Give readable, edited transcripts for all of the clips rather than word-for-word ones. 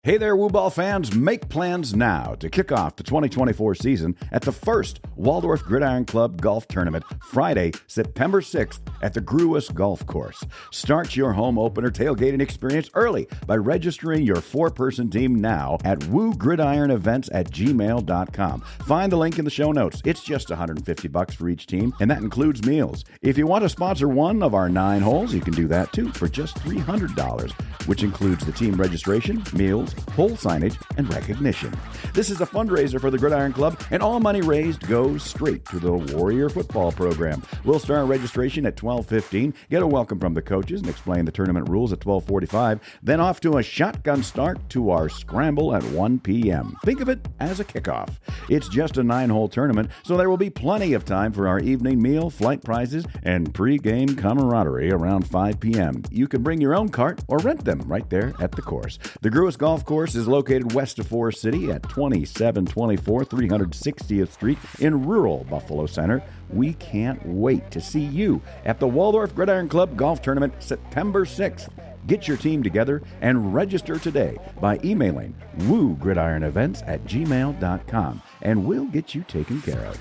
Hey there, Woo Ball fans. Make plans now to kick off the 2024 season at the first Waldorf GridIron Club Golf Tournament, Friday, September 6th at the Gruis Golf Course. Start your home opener tailgating experience early by registering your 4-person team now at woogridironevents@gmail.com. Find the link in the show notes. It's just $150 for each team, and that includes meals. If you want to sponsor one of our 9 holes, you can do that too for just $300, which includes the team registration, meals, hole signage, and recognition. This is a fundraiser for the Gridiron Club, and all money raised goes straight to the Warrior football program. We'll start registration at 12:15, get a welcome from the coaches, and explain the tournament rules at 12:45, then off to a shotgun start to our scramble at 1 p.m. Think of it as a kickoff. It's just a 9-hole tournament, so there will be plenty of time for our evening meal, flight prizes, and pre-game camaraderie around 5 p.m. You can bring your own cart or rent them right there at the course. The Gruis Golf Course is located west of Forest City at 2724 360th Street in rural Buffalo Center. We can't wait to see you at the Waldorf GridIron Club Golf Tournament September 6th. Get your team together and register today by emailing woogridironevents@gmail.com, and we'll get you taken care of.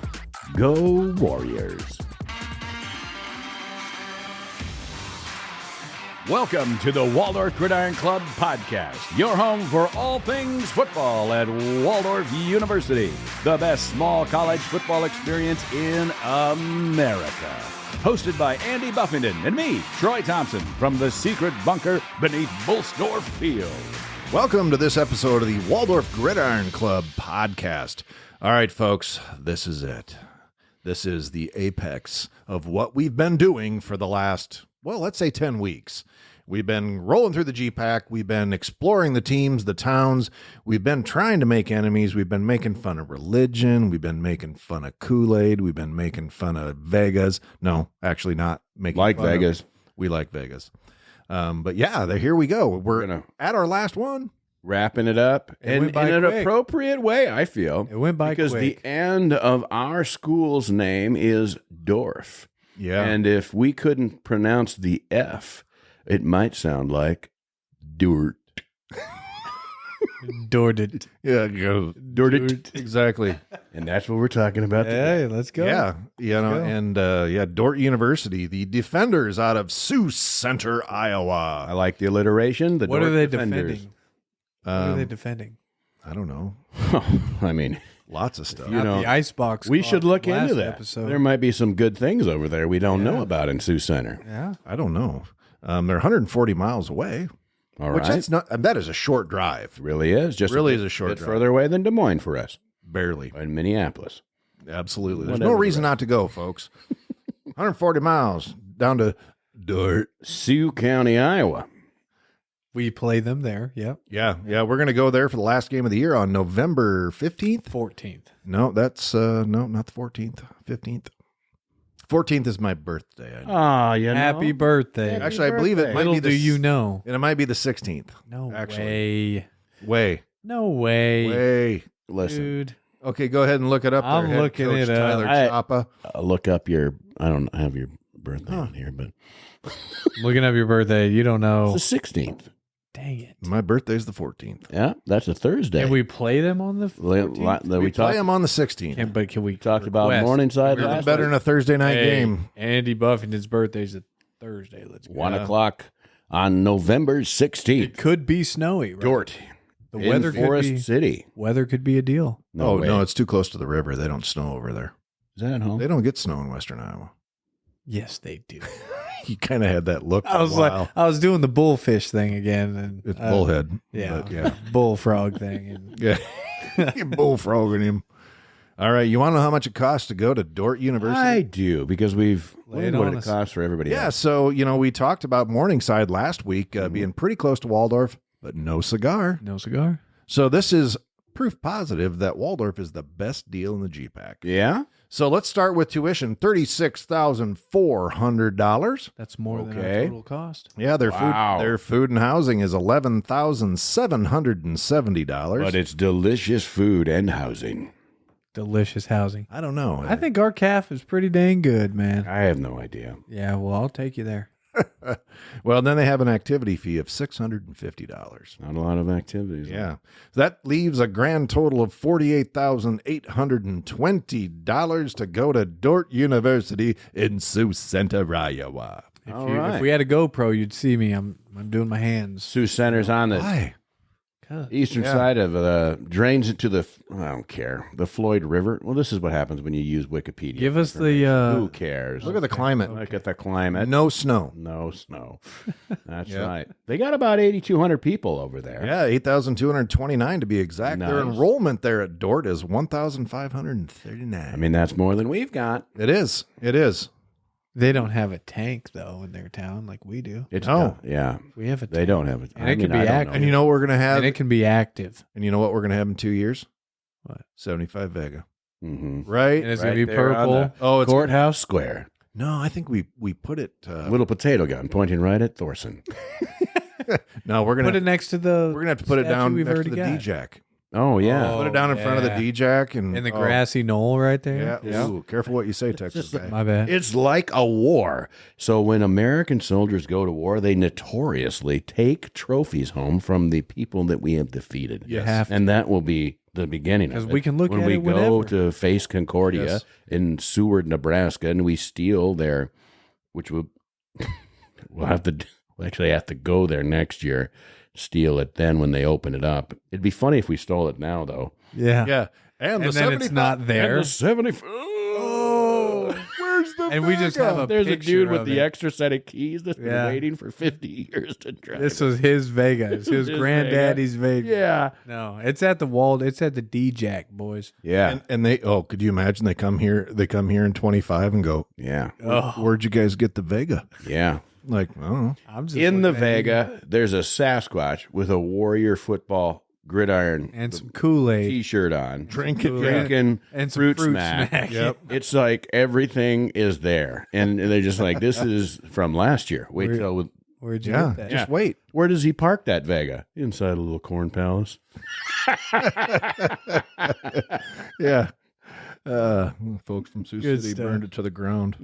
Go Warriors! Welcome to the Waldorf GridIron Club podcast, your home for all things football at Waldorf University, the best small college football experience in America. Hosted by Andy Buffington and me, Troy Thompson, from the secret bunker beneath Bullsdorf Field. Welcome to this episode of the Waldorf GridIron Club podcast. All right, folks, this is it. This is the apex of what we've been doing for the last, well, let's say 10 weeks. We've been rolling through the GPAC. We've been exploring the teams, the towns. We've been trying to make enemies. We've been making fun of religion. We've been making fun of Kool-Aid. We've been making fun of Vegas. No, actually not making Like fun Vegas. We like Vegas. But yeah, here we go. We're at our last one. Wrapping it up in an appropriate way, I feel. It went by because quick. the end of our school's name is Dorf. Yeah. And if we couldn't pronounce the F, it might sound like Dordt. Dorted. Yeah, go. Dordt. Exactly. And that's what we're talking about today. Hey, let's go. Yeah, go. and Dordt University, the Defenders out of Sioux Center, Iowa. I like the alliteration. What Dordt are they Defenders. defending? What are they defending? I don't know. I mean, Lots of stuff. You Not know, the icebox. we should look last into that. Episode. There might be some good things over there we don't know about in Sioux Center. Yeah. I don't know. They're 140 miles away. All Which right. that's not. That is a short drive. Really is. Just Really bit- is a short bit drive. further away than Des Moines for us. Barely. In Minneapolis. Absolutely. There's Whatever no reason the not to go, folks. 140 miles down to Dordt. Sioux County, Iowa. We play them there. Yep. Yeah. We're going to go there for the last game of the year on November 15th. 14th. No, that's no, not the 14th. 15th. 14th is my birthday. Ah, you know. Happy birthday. Happy Actually, I believe it might Little be do you know. and it might be the 16th. No Actually. way. No way. Way. Listen, Dude. Okay, go ahead and look it up. I'm there, head looking coach it up. Tyler I- Chapa. look up your, I don't have your birthday on here, but Looking up your birthday. You don't know. it's the 16th. Dang it. My birthday's the 14th. Yeah, that's a Thursday. Can we play them on the 14th? We We play talked, them on the 16th. Can we talked about request? Morningside Nothing last better week. than a Thursday night Hey, game. Andy Buffington's birthday's a Thursday. Let's go. 1 o'clock on November 16th. It could be snowy. Right? Dordt. The in weather Forest could be City. weather could be a deal. No, way. no, it's too close to the river. They don't snow over there. Is that at home? They don't get snow in western Iowa. Yes, they do. You kind of had that look for I was a while. like, I was doing the bullfish thing again, and It's bullhead. yeah, But yeah. bullfrog thing. And Yeah. You're bullfrogging him. All right. You want to know how much it costs to go to Dordt University? I do, because we've Lay learned it what on it us. costs for everybody Yeah. else. So, we talked about Morningside last week being pretty close to Waldorf, but no cigar. no cigar. So this is proof positive that Waldorf is the best deal in the GPAC. Yeah? So let's start with tuition, $36,400. That's more than our Okay. total cost. Yeah, Wow. their food and housing is $11,770. But it's delicious food and housing. Delicious housing. I don't know. I think our calf is pretty dang good, man. I have no idea. Yeah, well, I'll take you there. Well, then they have an activity fee of $650. Not a lot of activities. Yeah. That leaves a grand total of $48,820 to go to Dordt University in Sioux Center, Iowa. If we had a GoPro, you'd see me. I'm doing my hands. Sioux Center's on the Why? eastern side of the drains into the, I don't care, the Floyd River. Well, this is what happens when you use Wikipedia. Give us the Who cares? Look at the climate. Look at the climate. No snow. No snow. That's Yep. right. They got about 8,200 people over there. Yeah, 8,229 to be exact. Their Nice. enrollment there at Dordt is 1,539. I mean, that's more than we've got. it is. It is. They don't have a tank though in their town like we do. It's Oh. yeah. We have a tank. They don't have it. And it could be I don't active. And know. you know what we're going to have? And it can be active. And you know what we're going to have in 2 years? What? 75 Vega. Mhm. Right? And it's Right gonna be there on purple. Oh, it's Courthouse Square. No, I think we put it. Little potato gun pointing right at Thorson. No, we're Put gonna it next to the. we're gonna have to put it statue down we've next to already the got. D-Jack. Oh yeah. Oh, Put it down in front of the yeah. D-Jack and In the grassy knoll right Yeah. there. Ooh, careful what you say, Texas guy. My bad. It's like a war. So when American soldiers go to war, they notoriously take trophies home from the people that we have defeated. Yes. have to. And that will be the beginning of 'Cause it. we can look when at we it go whenever. to face Concordia Yes. in Seward, Nebraska, and we steal their, which we'll actually have to go there next year, steal it then when they open it up. It'd be funny if we stole it now, though. Yeah. Yeah. And, And the then it's 75 not there. And the 70. Oh, where's the And we just Vega? have a There's a picture dude with of the it. extra set of keys that's been Yeah. waiting for 50 years to drive. This was his Vega. It's his His granddaddy's Vega. Yeah. No, it's at the Wald. It's at the D-Jack, boys. Yeah. And they could you imagine they come here in 25 and go, Yeah. where'd you guys get the Vega? Yeah. Like, I don't know. I'm just In the looking at it. Vega, there's a Sasquatch with a Warrior football gridiron and some Kool-Aid. T-shirt on, Drinking drinking And some fruit fruit smack. smack. Yep. It's like everything is there, and they're just like, this is from last year. Wait Where- till Where'd you Yeah, get that? just wait. where does he park that Vega? Inside a little corn palace. Yeah. Folks from Sioux Good City stuff. burned it to the ground.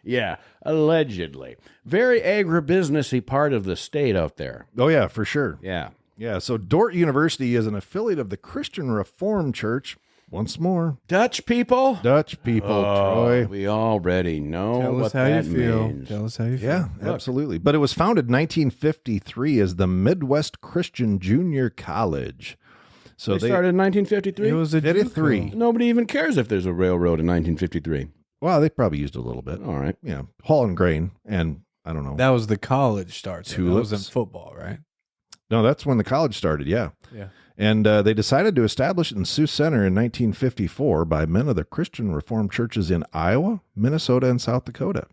Yeah, allegedly. Very agribusinessy part of the state out there. Oh, yeah, for sure. Yeah. Yeah, so Dordt University is an affiliate of the Christian Reformed Church. Once more, Dutch people? Dutch people, Troy. We already know Tell what us how you that feel. means. Tell us how you feel. Yeah, absolutely. But it was founded in 1953 as the Midwest Christian Junior College. So They started in 1953? It was a 53. JUCO. Nobody even cares if there's a railroad in 1953. well, they probably used a little bit. All right. Yeah, hauling grain, and I don't know. That was the college start. That was in Tulips. football, right? No, that's when the college started. Yeah. Yeah. And they decided to establish it in Sioux Center in 1954 by men of the Christian Reformed churches in Iowa, Minnesota, and South Dakota.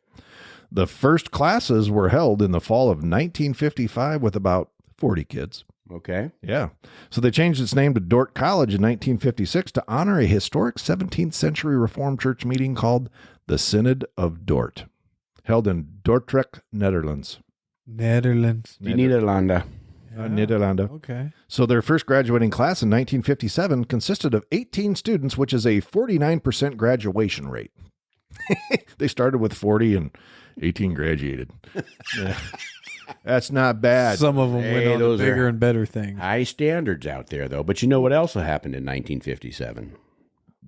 The first classes were held in the fall of 1955 with about 40 kids. Okay. Yeah. So they changed its name to Dordt College in 1956 to honor a historic 17th century Reformed church meeting called the Synod of Dordt, held in Dordrecht, Netherlands. Netherlands. Nederlanden. Nederlanden. Okay. So their first graduating class in 1957 consisted of 18 students, which is a 49% graduation rate. They started with 40 and 18 graduated. Yeah. That's not bad. Some of them Hey, went on to those bigger are- and better things. High standards out there, though. But you know what else happened in 1957?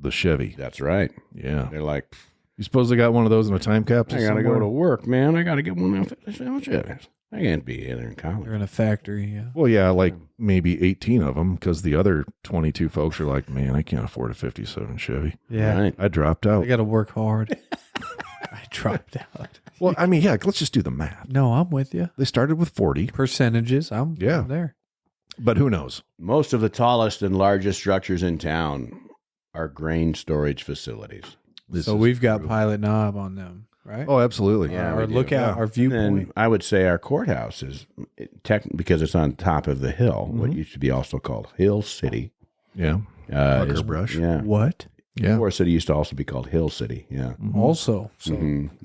The Chevy. That's right. Yeah. They're like, You suppose they got one of those in a time capsule I got to go somewhere? to work, man. I got to get one of those. I can't be in there in college. They're in a factory. Yeah. Well, yeah, like maybe 18 of them, because the other 22 folks are like, man, I can't afford a 57 Chevy. Yeah. Right. I dropped out. I got to work hard. I dropped out. Well, I mean, yeah, let's just do the math. No, I'm with you. They started with 40, Percentages. I'm there. but who knows? Most of the tallest and largest structures in town are grain storage facilities. So we've got Pilot Knob on them, right? Oh, absolutely. Yeah, our we do. lookout, our viewpoint. And I would say our courthouse is, because it's on top of the hill, what used to be also called Hill City. Yeah. Is- Brush. Yeah. What? Yeah. Forest City used to also be called Hill City. Yeah. Also, so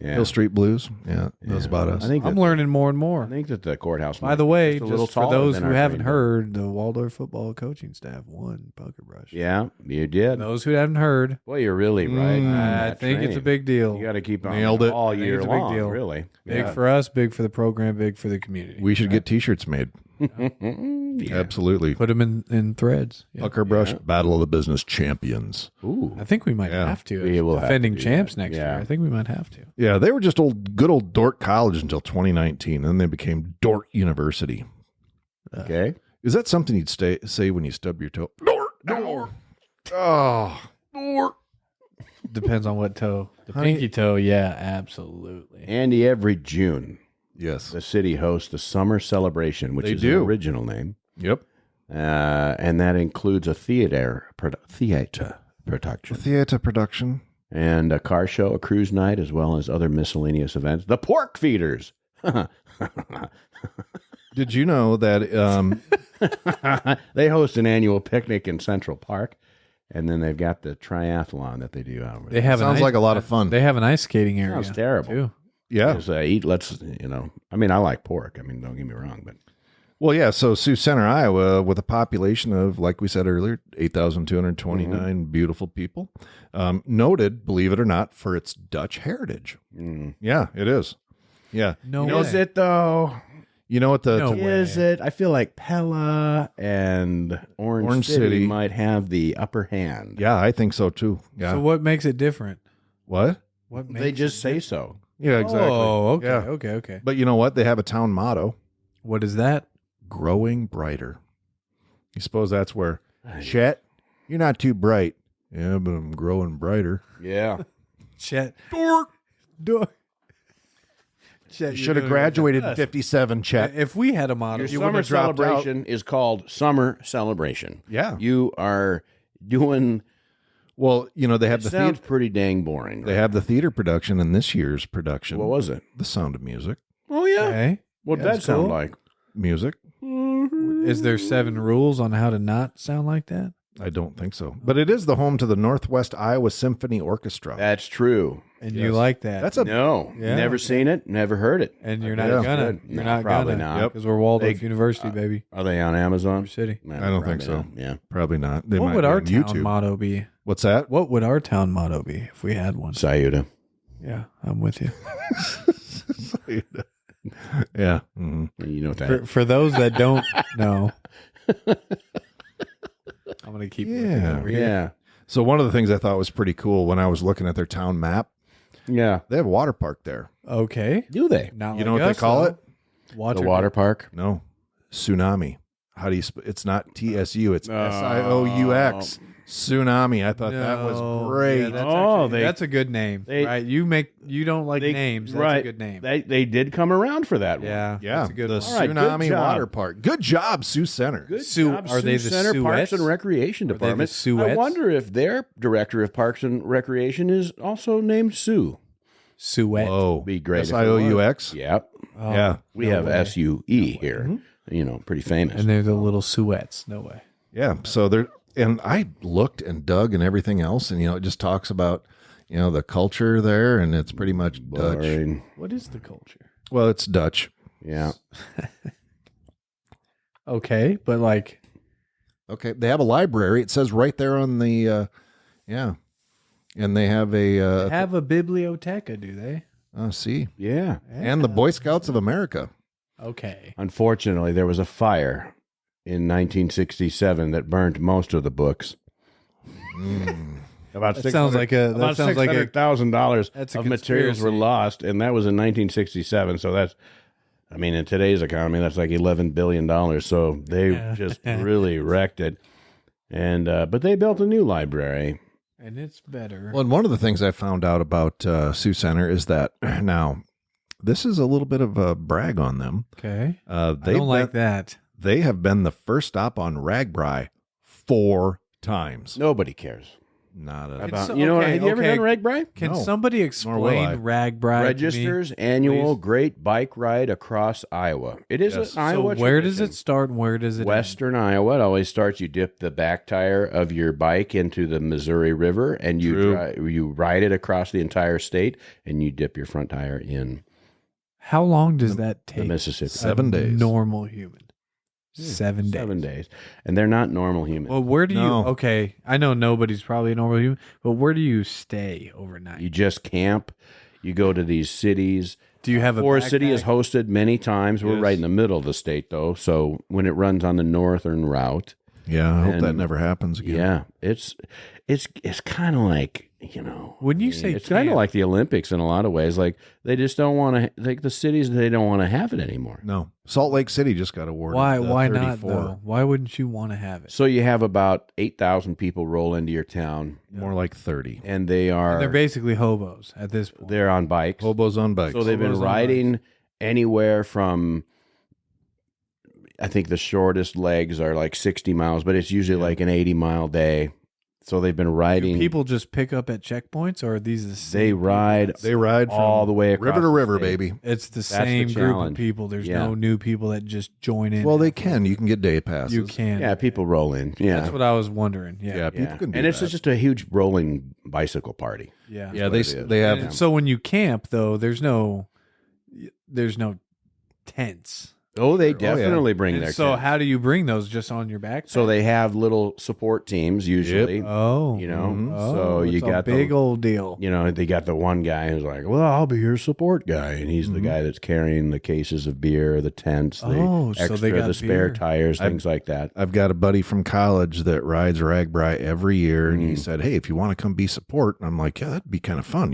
Yeah. Hill Street Blues. Yeah, that's about us. I think I'm that, learning more and I more. think that the courthouse. By might the be way, just a little just for taller those than who our haven't green heard, the Waldorf football coaching staff won Pucker Brush. building. Yeah, you did. Those who haven't heard, Boy, you're really right. on I that think it's a train. big deal. You got to keep on Nailed it. all I think year it's a big long. deal. Really. Big for us, big for the program, big for the community. We should get T-shirts made. Yeah. Absolutely. Put them in threads. Yeah. Pucker Brush Battle of the Business Champions. Ooh. I think we might Yeah. have to. We will have Defending to do champs that. next Yeah. year. I think we might have to. Yeah, they were just good old Dordt College until 2019, and then they became Dordt University. Okay. Is that something you'd say when you stub your toe? Dordt. Oh, Dordt. Depends on what toe. The Honey- pinky toe, yeah, absolutely. Andy, every June, Yes. the city hosts the summer celebration, which They is do. an original name, Yep. and that includes a theater production Theater production. and a car show, a cruise night, as well as other miscellaneous events. The Pork Feeders. Did you know that They host an annual picnic in Central Park, and then they've got the triathlon that they do out there. They have sounds like a lot of fun? They have an ice skating area. Sounds terrible. Too. Yeah. Just, I mean, I like pork. I mean, don't get me wrong, but Well, yeah. So Sioux Center, Iowa, with a population of, like we said earlier, 8,229 beautiful people, noted, believe it or not, for its Dutch heritage. Yeah, it is. Yeah. No is way. it though? You know what the No way. Is it? I feel like Pella and Orange City City. might have the upper hand. Yeah, I think so too. Yeah. So what makes it different? What? What makes They just it say different? so. Yeah, exactly. Oh, okay, Yeah. okay. But you know what? They have a town motto: What is that? growing brighter. You suppose that's where, Chet, you're not too bright. Yeah, but I'm growing brighter. Yeah. Chet. Dork. Chet, You should have graduated in 57, Chet. If we had a model, Your you summer would have dropped out. celebration is called Summer Celebration. Yeah. You are doing. Well, you know, they have It the sounds theater. pretty dang boring. They have the theater production, and this year's production, What was it? The Sound of Music. Oh yeah. Okay. What'd Yeah, that that's sound cool. like? Music? Is there 7 rules on how to not sound like that? I don't think so. But it is the home to the Northwest Iowa Symphony Orchestra. That's true. And you like that? That's a No, Yeah. never seen it, never heard it. and you're Yeah. not gonna. Good. You're No, not probably gonna. not. Yep. Because we're Waldorf They- University, baby. Are they on Amazon? Your city. No, I don't think probably so. not. Yeah. Probably not. They What might would be our on town YouTube. motto be? What's that? What would our town motto be if we had one? Sayuda. Yeah, I'm with you. Yeah. Mhm. You know what that For those that don't know, I'm gonna keep looking Yeah. over here. Yeah. So one of the things I thought was pretty cool when I was looking at their town map, Yeah. they have a water park there. Okay. Do they? Not You know like what they us, call though. it? Water. The water park? No. Tsunami. How do you it's not TSU, it's SIOUX. Tsunami. I thought that was No. great. Yeah, that's Oh, actually- that's a good name, they- right? You don't like names. That's right. a good name. They did come around for that one. yeah, Yeah, that's a good the one. All right, good Tsunami job. Water Park. Good job, Sioux Center. Good Sioux- job, are they Sioux the Center Parks and Suettes? Recreation Are they the Department. I Suettes? wonder if their director of Parks and Recreation is also named Sue. Suet. Whoa. Be great. if it SIOUX. was. Yep. Oh, Yeah. We no have way. SUE here. You know, pretty famous. And they're the little Suets. No way. Yeah. So there, and I looked and dug and everything else, and it just talks about the culture there, and it's pretty much Dutch. Boring. What is the culture? Well, it's Dutch. Yeah. Okay, but like, Okay, they have a library. It says right there on the, and they have a have a biblioteca, do they? see, Yeah. and the Boy Scouts of America. Okay. Unfortunately, there was a fire in 1967 that burned most of the books. About That sounds like a- that about sounds like a- $600,000 That's a of materials were conspiracy. lost, and that was in 1967. So that's, I mean, in today's economy, that's like $11 billion. So they just really wrecked it. And but they built a new library. And it's better. Well, and one of the things I found out about Sioux Center is that now this is a little bit of a brag on them. Okay. I They don't like that. They have been the first stop on RAGBRAI 4 times. Nobody cares. Not a. It's- Have you ever okay. done RAGBRAI? Can No, somebody nor will explain I. RAGBRAI Registers to me, annual please? Great Bike Ride across Iowa. It is Yes. an Iowa So where does tradition. it start and where does it end? Western Iowa, it always starts. You dip the back tire of your bike into the Missouri River, and you ride it across the entire state, and you dip your front tire in How long does that the take? Mississippi. 7 days. Normal human. 7 days. 7 days, and they're not normal humans. Well, where do you? No. Okay, I know nobody's probably a normal human, but where do you stay overnight? You just camp. You go to these cities. do you have a Forest City has backpack? hosted many times. We're Yes. right in the middle of the state, though. So when it runs on the northern route, Yeah, I hope that And- never happens again. yeah, it's kind of like When you say it's kind of camp- like the Olympics in a lot of ways. Like they just don't want to. Like the cities, they don't want to have it anymore. No, Salt Lake City just got awarded. Why? the Why not 34. though? Why wouldn't you want to have it? So you have about 8,000 people roll into your town, More like 30. and they are And they're basically hobos at this point. they're on bikes. Hobos on bikes. So they've been Hobos on riding anywhere from, I think the shortest legs are like 60 miles, but it's usually like an 80-mile day. So they've been Do riding. people just pick up at checkpoints, or are these the same They people? ride They ride from all the way across river to the river, state. baby. It's the the same group of challenge. people. There's Yeah. no new people that just join in. Well, they can. You can get day passes. You can. Yeah, people roll in. Yeah, That's what I was wondering. Yeah, Yeah. people can do and it's that. just a huge rolling bicycle party. Yeah. Yeah, what they it is. they have. And so when you camp, though, there's no tents. Oh, they yeah. definitely bring And their so tents. how do you bring those? Just on your back? So they have little support teams usually. Oh, You know, Mhm. so you it's a got big the, old deal. they got the one guy who's like, "Well, I'll be your support guy," and he's the guy that's carrying the cases of beer, the tents, the Oh, so extra, they got the spare beer. tires, things like that. I've got a buddy from college that rides RAGBRAI every year, and he said, "Hey, if you want to come be support," and I'm like, "Yeah, that'd be kind of fun,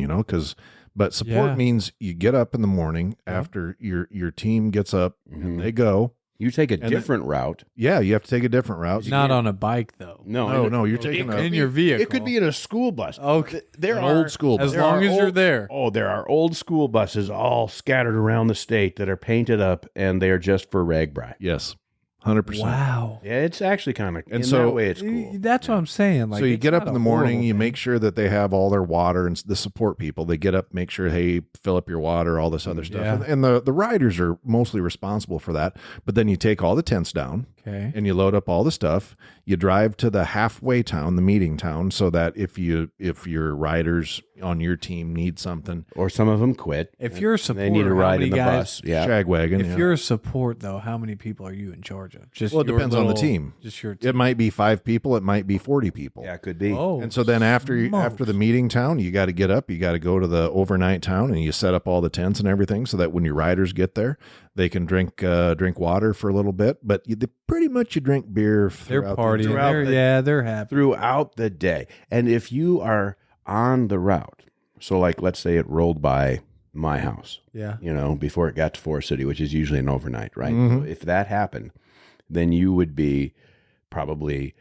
But support Yeah. means you get up in the morning after your team gets up and they go. You take a then- different route. Yeah, you have to take a different route. Not on a bike, though. No, you're taking in your vehicle. It could be in a school bus. Okay. There an are old school bus. As there long are as you're old- there. Oh, there are old school buses all scattered around the state that are painted up, and they are just for RAGBRAI. Yes, 100%. Wow. Yeah, it's actually kind of, And in so- that way, it's cool. That's what I'm saying. Like, So you it's get up not in a the morning, horrible you thing. make sure that they have all their water, and the support people, they get up, make sure, hey, fill up your water, all this other stuff. Yeah. And the riders are mostly responsible for that. But then you take all the tents down Okay. and you load up all the stuff. You drive to the halfway town, the meeting town, so that if your riders on your team need something, Or some of them quit. If you're a support, They need to how ride many in the guys, bus. Yeah. shagwagon. If yeah. you're a support, though, how many people are you in charge of? Just Well, it your depends on the little- team. Just your team. It might be 5 people, it might be 40 people. Yeah, it could be. Oh, And so then after the meeting town, you got to get up, you got to go to the overnight town, and you set up all the tents and everything, so that when your riders get there, they can drink water for a little bit. But pretty much you drink beer. they're throughout partying. throughout They're happy. Throughout the day. And if you are on the route, so like let's say it rolled by my house, Yeah. before it got to Forest City, which is usually an overnight, right? Mhm. So if that happened, then you would be probably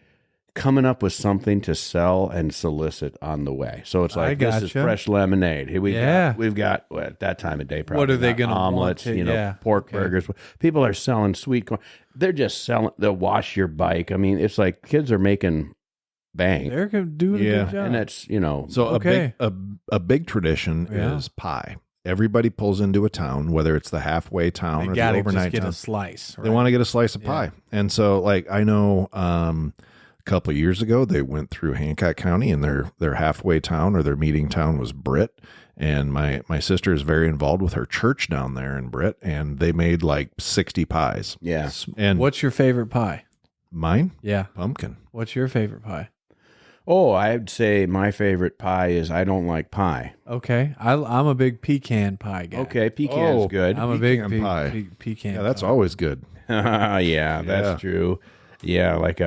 coming up with something to sell and solicit on the way. So it's I like, this is gotcha. fresh lemonade. Here Yeah. we've got well, at that time of day, probably What are they got gonna want omelets, to- yeah, pork okay. burgers. People are selling sweet corn. They're just selling. They'll wash your bike. I mean, it's like kids are making bank, They're doing a Yeah. good job. and that's So Okay. a big tradition Yeah. is pie. Everybody pulls into a town, whether it's the halfway town they or got the to just overnight get town. a slice. They want to get a slice of Yeah. pie. And so, like, I know a couple of years ago, they went through Hancock County, and their halfway town or their meeting town was Britt. And my sister is very involved with her church down there in Britt, and they made like 60 pies. yeah. And What's your favorite pie? mine, Yeah. pumpkin. What's your favorite pie? Oh, I'd say my favorite pie is I don't like pie. Okay. I'm a big pecan pie guy. Okay, pecan's Oh, good. I'm a big Pecan pie. pecan. Yeah, that's pie. always good. Yeah, Yeah. that's true. Yeah, like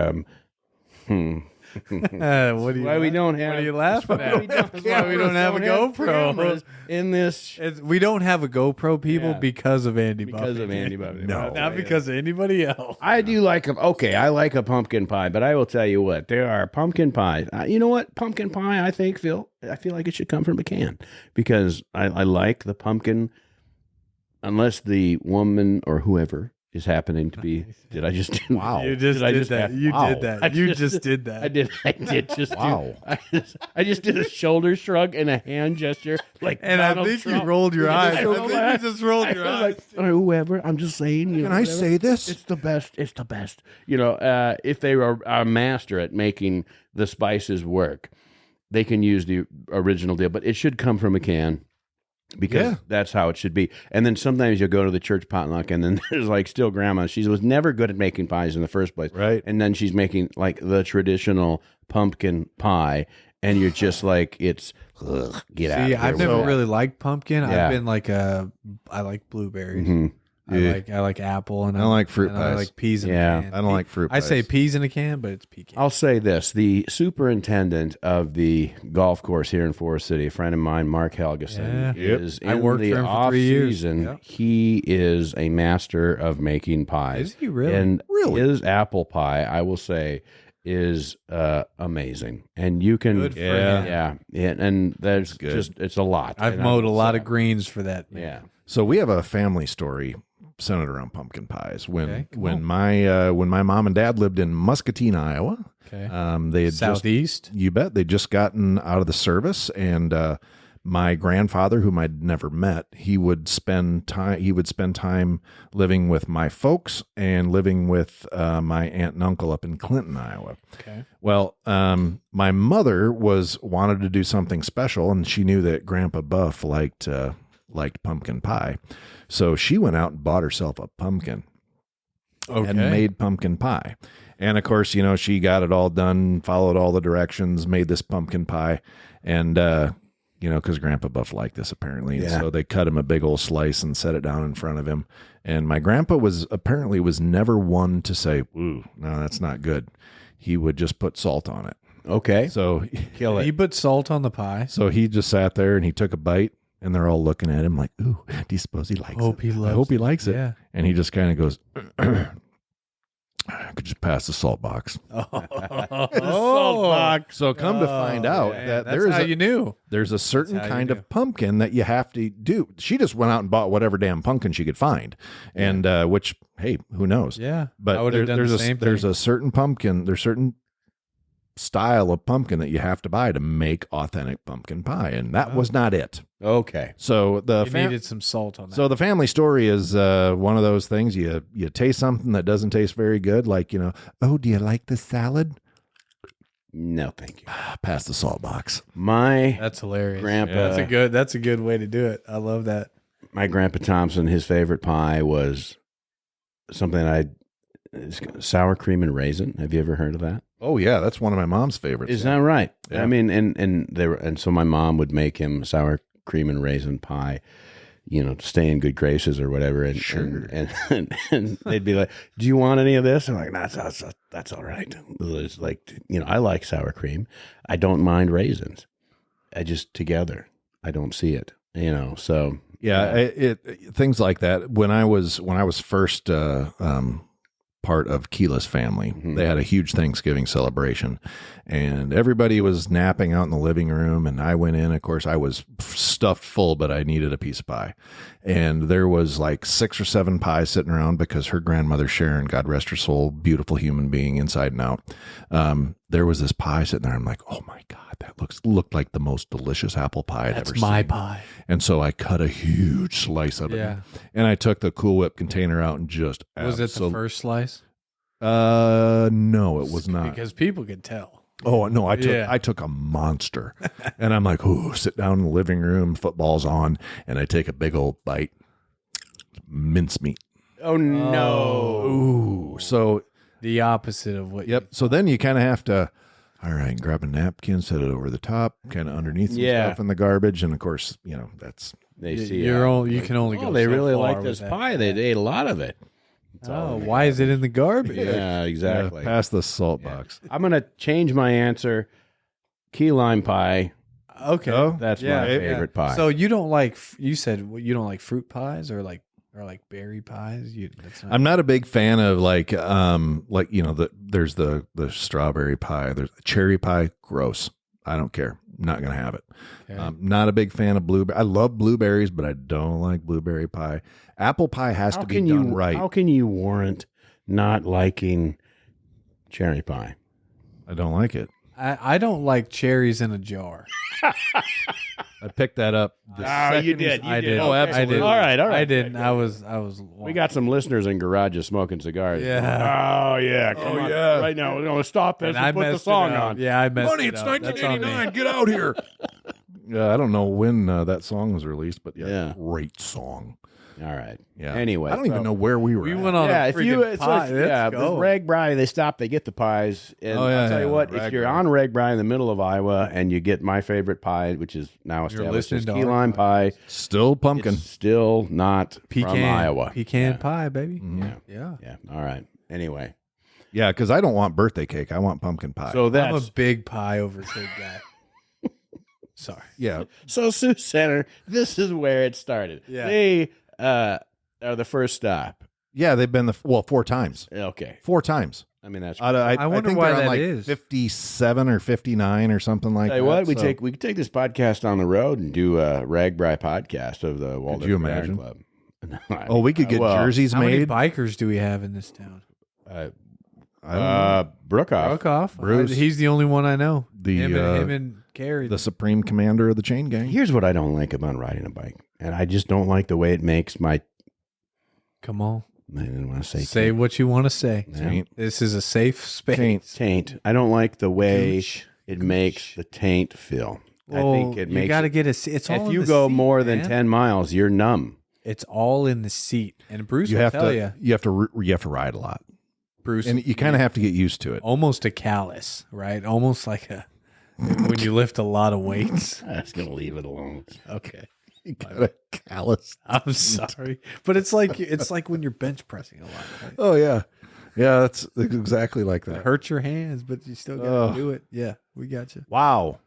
What do you? why we don't have What are you laughing at? That's why we don't have a cameras GoPro. in this We don't have a GoPro, people, Yeah. because of Andy. because Buffett. of Andy Buffett. No. Not because of anybody else. I do like them. Okay, I like a pumpkin pie, but I will tell you what, there are pumpkin pies. You know what? Pumpkin pie, I feel like it should come from a can because I like the pumpkin, unless the woman or whoever is happening to be. Did I just do? Wow. You just Did I did just that. have- You wow. did that. I You just did that. I did just Wow. I just did a shoulder shrug and a hand gesture like And Donald I think Trump. you rolled your eyes. I rolled think my you just rolled your I was eyes. like, whoever. I'm just saying. Can I say this? It's the best. It's the best. You know, if they are a master at making the spices work, they can use the original deal, but it should come from a can. Because that's how it should be. And then sometimes you'll go to the church potluck, and then there's like still grandma. She was never good at making pies in the first place. Right. And then she's making like the traditional pumpkin pie, and you're just like, it's, get out of See, here. I've with never that. really liked pumpkin. Yeah. I've been like I like blueberries. Mhm. I like apple, and I don't like fruit and I pies. like peas in Yeah. a can. I don't like fruit I say pies. peas in a can, but it's pecan. I'll say this. The superintendent of the golf course here in Forest City, a friend of mine, Mark Helgeson, Yeah. is I in worked the for him for off 3 years. season. Yep. He is a master of making pies. Is he really? And Really? his apple pie, I will say, is amazing. And you can, Good for Yeah. him. yeah, and there's good. just, it's a lot. I've And mowed a will lot say- of greens for that. Man. Yeah. So we have a family story centered around pumpkin pies. When Okay, come when my mom and dad lived in Muscatine, Iowa, Okay. they had just Southeast. you bet they'd just gotten out of the service, and my grandfather, whom I'd never met, he would spend time living with my folks and living with my aunt and uncle up in Clinton, Iowa. Okay. Well, my mother wanted to do something special, and she knew that Grandpa Buff liked pumpkin pie, so she went out and bought herself a pumpkin and made pumpkin pie. And of course, she got it all done, followed all the directions, made this pumpkin pie, and because Grandpa Buff liked this apparently, and Yeah. so they cut him a big old slice and set it down in front of him. And my grandpa was never one to say, "Ooh, no, that's not good." He would just put salt on it. Okay. So Kill He it. put salt on the pie. So he just sat there and he took a bite, and they're all looking at him like, "Ooh, do you suppose he likes Hope it? he I loves hope he likes it." Yeah. And he just kind of goes, "I could just pass the salt box." Oh, So come to find out man, that that's there's how you knew. there's a certain how you kind do. of pumpkin that you have to do. She just went out and bought whatever damn pumpkin she could find, and which, hey, who knows? Yeah, But I would have done there's the a same there's thing. a certain pumpkin. There's certain style of pumpkin that you have to buy to make authentic pumpkin pie, and that was not it. Okay. So the You needed some salt on that. so the family story is one of those things. You taste something that doesn't taste very good, like oh, do you like the salad? No, thank you. Pass the salt box. My That's hilarious. Grandpa- That's a good way to do it. I love that. my Grandpa Thompson, his favorite pie was something sour cream and raisin. Have you ever heard of that? Oh yeah, that's one of my mom's favorites. Is that right? Yeah. I mean, and so my mom would make him sour cream and raisin pie, to stay in good graces or whatever. And Sure. and they'd be like, "Do you want any of this?" I'm like, "That's all right." It's like, I like sour cream. I don't mind raisins. I just together, I don't see it. So Yeah, it things like that. When I was first part of Keela's family, they had a huge Thanksgiving celebration, and everybody was napping out in the living room. And I went in. Of course, I was stuffed full, but I needed a piece of pie. And there was like 6 or 7 pies sitting around because her grandmother Sharon, God rest her soul, beautiful human being inside and out. There was this pie sitting there. I'm like, oh my God, that looked like the most delicious apple pie I'd ever seen. pie. And so I cut a huge slice of it. Yeah. And I took the Cool Whip container out and just Was it the first slice? No, it was not. Because people could tell. Oh no, Yeah. I took a monster. And I'm like, "Ooh, sit down in the living room, football's on," and I take a big old bite. Mincemeat. oh no, Ooh. So The opposite of what. yep. So then you kind of have to, all right, grab a napkin, set it over the top, kind of underneath some Yeah. stuff in the garbage, and of course, that's they You, see you're it. all, you can only go. Oh, they so really far like with this that. pie. They ate a lot of it. Oh, why is it in the garbage? Yeah, exactly. pass the salt box. I'm gonna change my answer. Key lime pie. Okay. Oh, That's Yeah, my yeah. favorite pie. So you don't like? You said you don't like fruit pies or like berry pies. That's not, I'm not a big fan of there's the strawberry pie, there's cherry pie, gross. I don't care. Not going to have it. Okay. Not a big fan of blueberry. I love blueberries, but I don't like blueberry pie. Apple pie has to be done right. How can you warrant not liking cherry pie? I don't like it. I don't like cherries in a jar. I picked that up. You did. I did. Oh, I absolutely. did. All right. I didn't. I was. We got some listeners in garages smoking cigars. Yeah. Oh yeah. Come on. yeah. Right now, we're gonna stop this and, I put the messed song it up. on. Yeah, I messed Money, it it's up. That's on me. 1989. Get out here. Yeah, I don't know when that song was released, but Yeah. great song. All right. Yeah. Anyway, I don't even know where we were. We at. went on Yeah, a if you freaking it's pie. like, Let's yeah, go. RAGBRAI, they stop, they get the pies, and Oh, yeah, I'll tell you yeah, what, if you're RAGBRAI. on RAGBRAI in the middle of Iowa and you get my favorite pie, which is now established as listening to key our lime pie, Still pumpkin. it's still not from Iowa. Pecan pie, baby. Yeah. Yeah. Yeah. All right. Anyway, Yeah, because I don't want birthday cake. I want pumpkin pie. so I'm that's a big pie over cake guy. Sorry. yeah, so Sioux Center. This is where it started. Yeah. They are the first stop. yeah, they've been 4 times. Okay. 4 times. I mean that's. I wonder think why they're on that like is. 57 or 59 or something like Tell you that. what, we so- can take this podcast on the road and do a RAGBRAI podcast of the Waldorf you GridIron imagine? Club. Oh, we could get jerseys How many made. bikers do we have in this town? I don't know. Brookoff. Brokoff. Bruce. He's the only one I know. The, him and Carrie. The supreme commander of the chain gang. Here's what I don't like about riding a bike, and I just don't like the way it makes my. Come on. I didn't want to Say what you want to say. Yeah. This is a safe space. Taint. I don't like the way Gooch. it makes the taint feel. I Well, think it you makes. got to get it's all if in you the go seat, more than man. 10 miles, you're numb. It's all in the seat. And Bruce You will have tell to. you. You have to ride a lot, Bruce, and you kind of have to get used to it. almost a callus, right? Almost like a when you lift a lot of weights. I'm just gonna leave it alone. Okay. You got a callus. I'm sorry. But it's like when you're bench pressing a lot. Right? Oh yeah, yeah. That's exactly like It that. hurts your hands, but you still gotta do it. Yeah, we got you. Wow.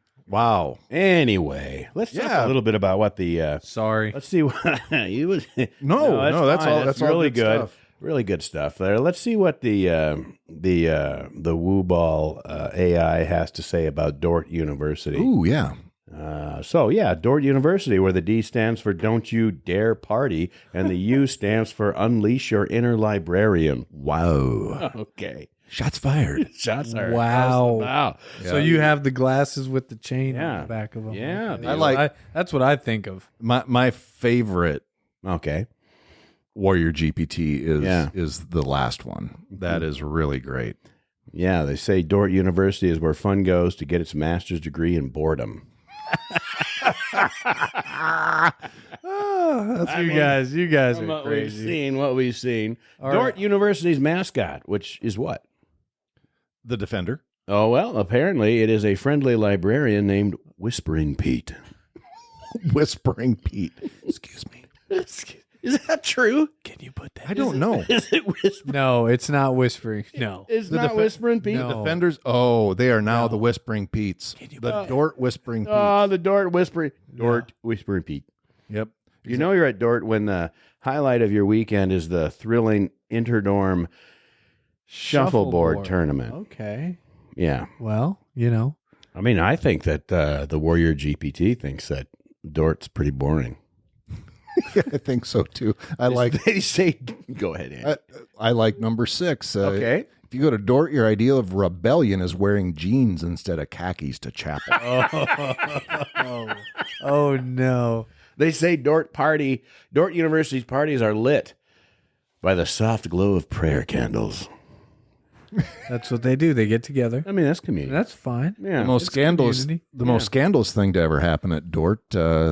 Anyway, let's talk a little bit about what the. Sorry. Let's see what you was. No, that's fine. all. That's all really good stuff. Really good stuff there. Let's see what the woo ball AI has to say about Dordt University. Ooh, yeah. Dordt University, where the D stands for Don't You Dare Party, and the U stands for Unleash Your Inner Librarian. Wow. Okay, Shots fired. shots are Wow. wow. So you have the glasses with the chain Yeah. on the back of them. Yeah, Okay. I like- that's what I think of. My favorite Okay, WarriorGPT Yeah. is the last one. That is really great. yeah. They say Dordt University is where fun goes to get its master's degree in boredom. You guys From are what we've crazy. seen, All Dordt right. University's mascot, which is what? The Defender. Oh, well, apparently it is a friendly librarian named Whispering Pete. Whispering Pete. Excuse me. Is that true? Can you put that? I don't know. Is it Whispering? No, it's not whispering. No. It's The not Whispering Pete? No. Defenders. Oh, they are now the Whispering Pete's. The Dordt Whispering Pete. Oh, the Dordt Whispering Pete. Yep. You know you're at Dordt when the highlight of your weekend is the thrilling interdorm shuffleboard tournament. Okay. Yeah. Well, I mean, I think that the Warrior GPT thinks that Dort's pretty boring. Yeah, I think so too. I like. They say, go ahead, Andy. I like number 6. Okay. If you go to Dordt, your ideal of rebellion is wearing jeans instead of khakis to chapel. Oh no. They say Dordt University's parties are lit by the soft glow of prayer candles. That's what they do. They get together. I mean, that's community. That's fine. yeah. The most scandalous, community. most scandalous thing to ever happen at Dordt.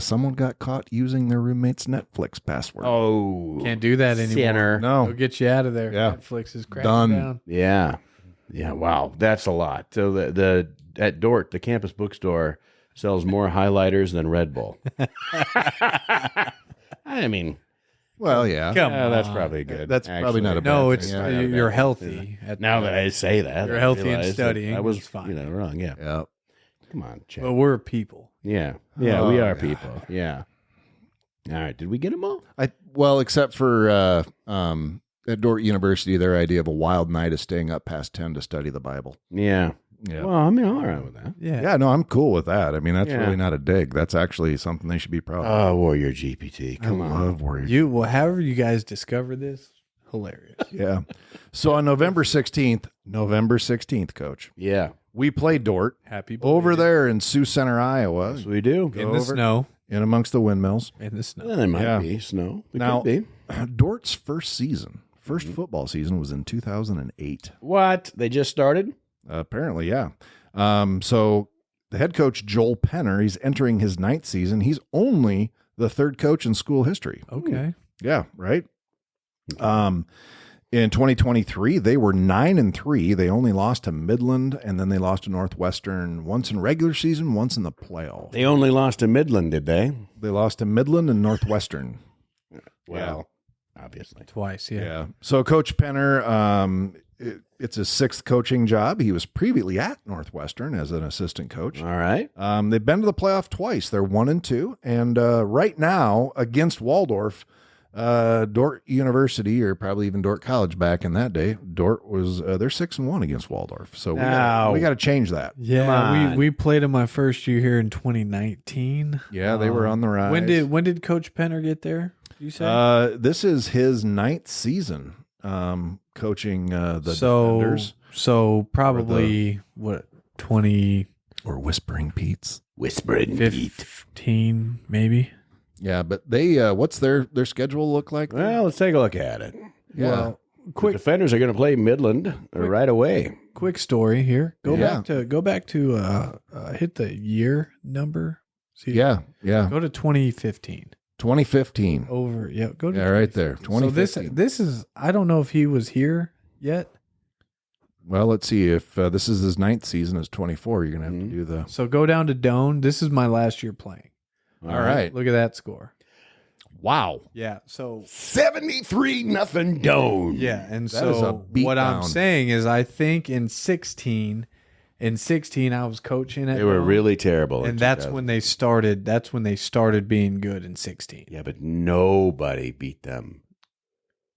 Someone got caught using their roommate's Netflix password. Oh. Can't do that anymore. Sinner. No. They'll get you out of there. Yeah. Netflix is cracking Done. down. Yeah. Yeah. Wow. That's a lot. So the at Dordt, the campus bookstore sells more highlighters than Red Bull. I mean, Well, yeah. Come that's on. probably good. That's probably not a bad No, thing, it's yeah. you're healthy. Now that I say that, You're I healthy and realize that studying, I was it's fine. wrong. Yeah. Yeah. Come on, Chad. But we're people. Yeah. We Oh, are yeah. people. Yeah. All right. Did we get them all? Well, except for at Dordt University, their idea of a wild night is staying up past 10 to study the Bible. Yeah. Yeah. Well, I mean, I'm all right with that. Yeah. Yeah, no, I'm cool with that. I mean, that's Yeah. really not a dig. That's actually something they should be proud of. Oh, Warrior GPT. Come I on. love Warrior. However you guys discover this, hilarious. Yeah. So on November 16th, Coach, Yeah. we played Dordt Happy over belated. there in Sioux Center, Iowa, Yes, we do. in the snow. in amongst the windmills. In the snow. Well, there might Yeah. be snow. It Now- could be. Dort's first football season was in 2008. What? They just started? Apparently, yeah. So the head coach, Joel Penner, he's entering his 9th season. He's only the 3rd coach in school history. Okay. Yeah, right. In 2023, they were 9-3. They only lost to Midland, and then they lost to Northwestern once in regular season, once in the playoff. They only lost to Midland, did they? They lost to Midland and Northwestern. Well, obviously. Twice, yeah. So Coach Penner, it's his 6th coaching job. He was previously at Northwestern as an assistant coach. All right. They've been to the playoff twice. They're 1-2, and right now against Waldorf, Dordt University, or probably even Dordt College back in that day, Dordt was they're 6-1 against Waldorf. So we got to change that. Yeah, we played in my first year here in 2019. Yeah, they were on the rise. When did Coach Penner get there? You said This is his 9th season coaching the Defenders. So probably what 2015 Or Whispering Pete's. Whispering Pete. maybe. Yeah, but they what's their schedule look like? Well, let's take a look at it. Yeah. Well, The Defenders are going to play Midland right away. quick story here. Go Yeah. back to hit the year number. See, yeah. Go to 2015. 2015. Over. Yeah. Go to Yeah, right there. 2015. So 2015. this is, I don't know if he was here yet. Well, let's see. If this is his 9th season, is 24. You're gonna have to do the. So go down to Doane. This is my last year playing. All right. Look at that score. Wow. Yeah. So 73-0 Doane. yeah, and That is a so what I'm beatdown. saying is, I think in 16 I was coaching at They were Doane, really terrible. and that's when they started. That's when they started being good in 16. Yeah, but nobody beat them.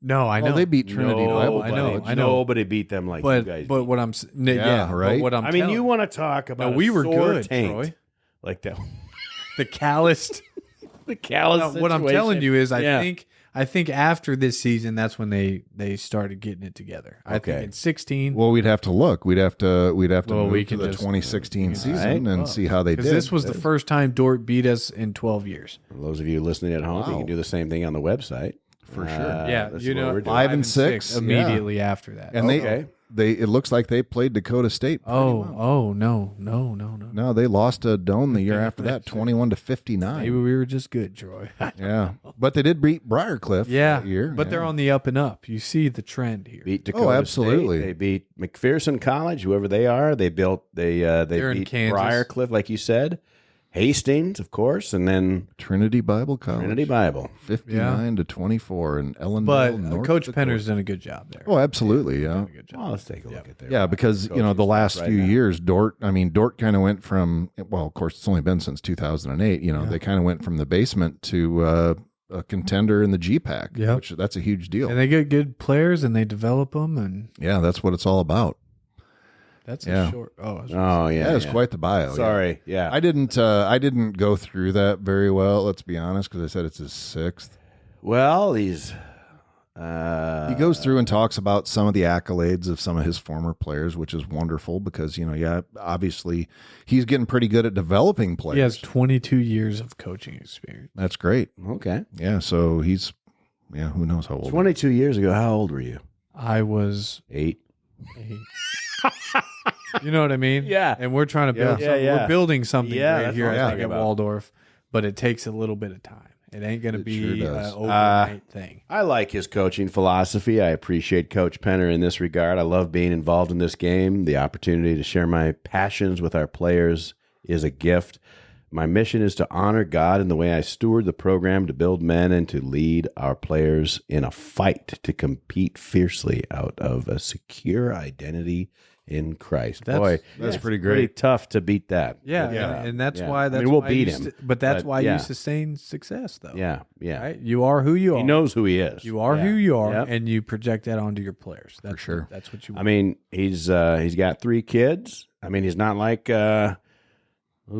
No, I know. Oh, they beat Trinity Bible I know, College. I know. Nobody beat them like you guys. but beat what them. yeah, right? But what I'm I mean, telling- you want to talk about we a were sore good, taint Troy. like that. The calloused. The callous. What I'm telling you is, Yeah. I think after this season, that's when they started getting it together. I Okay. think in 16. Well, we'd have to look. We'd have to Well, move we to can the just- 2016 Right. season and see how they did. because this was the first time Dordt beat us in 12 years. For those of you listening at home, you Wow. can do the same thing on the website. For sure. Yeah, that's you what know, we're doing. 5 and 6, immediately after that. and Okay. they it looks like they played Dakota State. pretty well. oh no. No, they lost to Doane the year after that, 21-59. Maybe we were just good, Troy. Yeah, but they did beat Briarcliff yeah, that year. but yeah. they're on the up and up. You see the trend here. Beat Dakota absolutely. State. They beat McPherson College, whoever they are. They They're in beat Kansas. Briarcliff, like you said. Hastings, of course, and then Trinity Bible College, Trinity Bible. 59-24 in Ellendale. But North Coach Dakota. Penner's done a good job there. Oh, absolutely, yeah. Done a good job. Well, let's take a look at that. Yeah, because you know the last few years, Dordt kind of went from, well, of course it's only been since 2008. You know, they kind of went from the basement to a contender in the GPAC, Yep. which that's a huge deal. And they get good players and they develop them, and Yeah, that's what it's all about. that's Yeah. a short. Oh, Oh yeah, That is yeah. quite the bio. yeah. Sorry, yeah. I didn't go through that very well. Let's be honest, because I said it's his 6th. Well, he's He goes through and talks about some of the accolades of some of his former players, which is wonderful because, obviously he's getting pretty good at developing players. he has 22 years of coaching experience. That's great. okay. Yeah, so he's, who knows how old. 22 years ago, how old were you? I was 8. 8. You know what I mean? Yeah. And we're trying to build Yeah, something. yeah. We're building something Yeah, great that's here, what I'm I think, talking at about. Waldorf, but it takes a little bit of time. It ain't going to It be sure an does. overnight thing. I like his coaching philosophy. I appreciate Coach Penner in this regard. I love being involved in this game. The opportunity to share my passions with our players is a gift. My mission is to honor God in the way I steward the program, to build men, and to lead our players in a fight to compete fiercely out of a secure identity in Christ. That's- That's it's pretty pretty great. tough to beat that. Yeah, Yeah. and that's Yeah. why. I That's mean, we'll why beat you him, but that's but why yeah. you sustain success, though. Yeah, yeah. Right? You are who you are. He knows who he is. You are Yeah. who you are, Yep. and you project that onto your players. That's sure. That's what you I want. mean, he's got 3 kids. I mean, he's not like who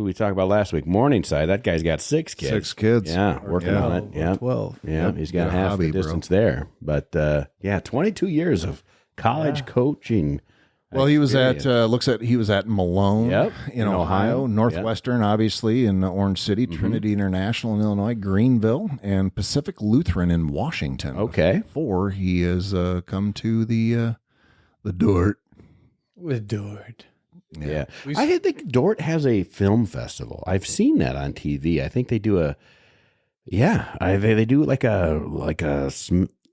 we talked about last week, Morningside. That guy's got 6 kids. 6 kids. Yeah, working on it. Yeah, 12. yeah, he's got Got a half hobby, the bro. distance there. But 22 years of college coaching. Well, he was at experience. he was at Malone Yep, in in Ohio, Ohio. Northwestern, obviously in Orange City, Trinity International in Illinois, Greenville, and Pacific Lutheran in Washington. Okay. Before he has come to the Dordt. With Dordt. Yeah. I think Dordt has a film festival. I've seen that on TV. I think they do they do like a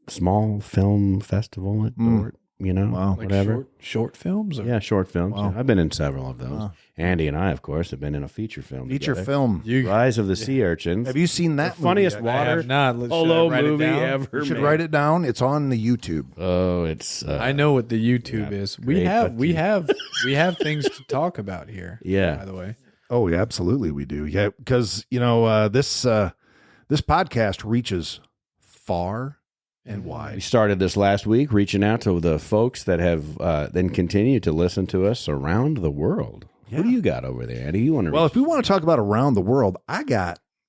small film festival at Dordt, Wow. Like whatever. short films? Or? Yeah, short films. Wow. I've been in several of those. Wow. Andy and I, of course, have been in a feature film. Feature together. film. Rise of the Sea Urchins. Have you seen that? The funniest movie? I water have not. Should I polo write it movie down? ever. You should made. write it down. It's on the YouTube. Oh, it's. I know what the YouTube is. We great, have but we have things to talk about here. Yeah. By the way. Oh, yeah, absolutely, we do. Yeah, because this podcast reaches far and We wide. started this last week, reaching out to the folks that have then continued to listen to us around the world. Yeah. What do you got over there, Andy? You want to? Well, if we want to talk about around the world,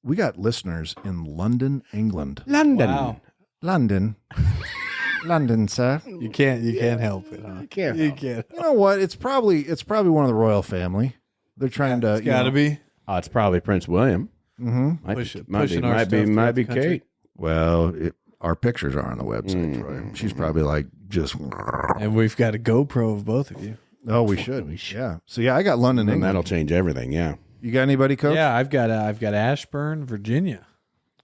we got listeners in London, England. London. Wow. London, sir. You can't help it, huh? Can't You help can't. You know what? It's probably one of the royal family. They're trying to. It's gotta be. Oh, it's probably Prince William. Mm-hmm. Might Pushing be, our might be, stuff might throughout be the country. Kate. Well, our pictures are on the website, Troy. She's probably like just. And we've got a GoPro of both of you. Oh, we should. Yeah. So yeah, I got London, And England. that'll change everything. Yeah. You got anybody, Coach? Yeah, I've got Ashburn, Virginia.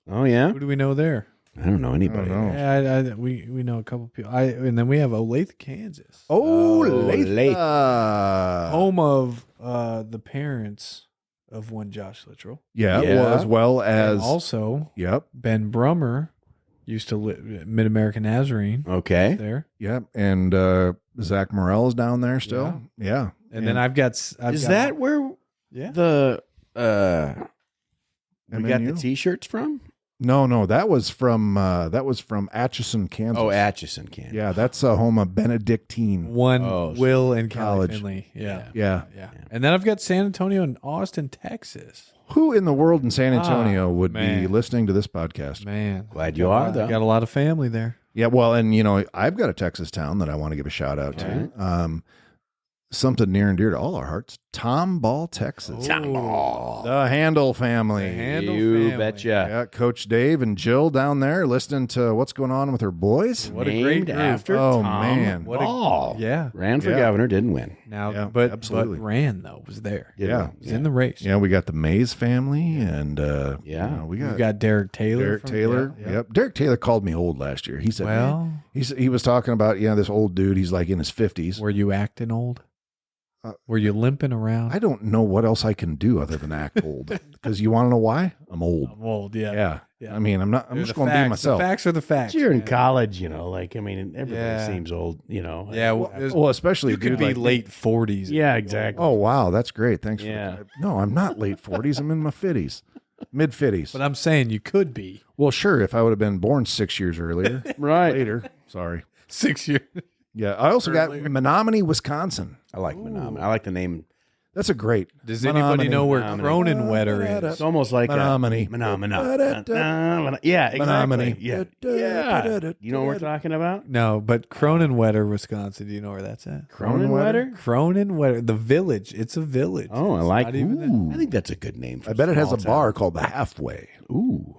Oh yeah. Who do we know there? I don't know anybody. I don't know. Yeah, we know a couple people. And then we have Olathe, Kansas, Oh, Lathe. Lathe. home of the parents of one Josh Littrell. Yeah, Yeah. as well as And also, Yep, Ben Brummer used to live Mid American Nazarene Okay. there. yep, and Zach Morrell is down there still. Yeah, And then I've got Is got- that where yeah. the we got the MNU? T-shirts from? No, that was from Atchison, Kansas. Oh, Atchison, Kansas. yeah, that's a home of Benedictine. one Oh, Will and Callie college. Finley. Yeah. Yeah, And then I've got San Antonio and Austin, Texas. who in the world in San Antonio would be man. listening to this podcast? Man. Glad you are, though. Got a lot of family there. Yeah, well, and I've got a Texas town that I want to give a shout out to. Something near and dear to all our hearts. Tomball, Texas. Oh. The Handel family. The Handel You family. betcha. Yeah, Coach Dave and Jill down there listening to what's going on with her boys. What a Named great group. after Oh, Tom man. What a- Ball. Yeah. Ran for Yeah. governor, didn't win. Now, Yeah, but absolutely. Rand though was there. Didn't Yeah. win. He's in the race. Yeah, we got the Mays family, and Yeah. we We've got, got Derek Taylor. Derek from- Taylor. yeah, yeah. Yep, Derek Taylor called me old last year. He said, Well, man, he was talking about this old dude. He's like in his 50s. were you acting old? Were you limping around? I don't know what else I can do other than act old. Because you want to know why? I'm old. I'm old. Yeah. Yeah. Yeah. I mean, I'm They're just the going to be facts. myself. The facts are the facts. You're in man. college, everybody Yeah. seems old, Yeah. Well, especially you could dude be like- late 40s. Yeah, exactly. Oh, wow. That's great. Thanks. Yeah. No, I'm not late 40s. I'm in my 50s, mid 50s. But I'm saying you could be Well, sure. If I would have been born 6 years earlier, Right. later. Sorry. 6 years. Yeah. I also got Menominee, Wisconsin. I like Menominee. I like the name. That's a great. Does anybody know where Menominee. Cronenwetter It's is? almost like Menominee. Yeah, exactly. Menominee. Yeah. Yeah. You know what we're talking about? No, but Cronenwetter, Wisconsin. Do you know where that's at? Cronenwetter? Cronenwetter, the village. It's a village. Oh, I like Not even Ooh. I think that's a good name for I bet it has a small bar town. called the Halfway. Ooh.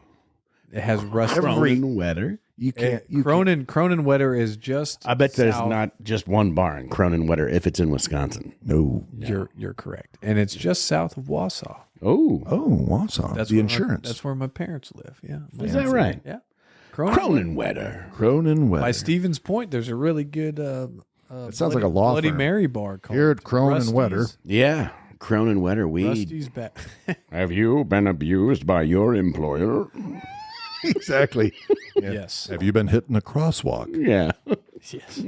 It has rusty. Cronenwetter. You can't. You can't- Cronenwetter is just. I bet there's south. not just one bar in Cronenwetter if it's in Wisconsin. No. You're correct, and it's just south of Wausau. Oh. Oh, Wausau. That's the where insurance. that's where my parents live. Yeah, Is that right? Yeah. Cronenwetter. Cronenwetter. By Stevens Point, there's a really good. It sounds like a law Bloody firm. Mary bar called Here at Cronenwetter. Rusty's- Yeah. Cronenwetter weed. Rusty's back. Have you been abused by your employer? Exactly. Yeah. Yes. Have you been hitting a crosswalk? Yeah. Yes.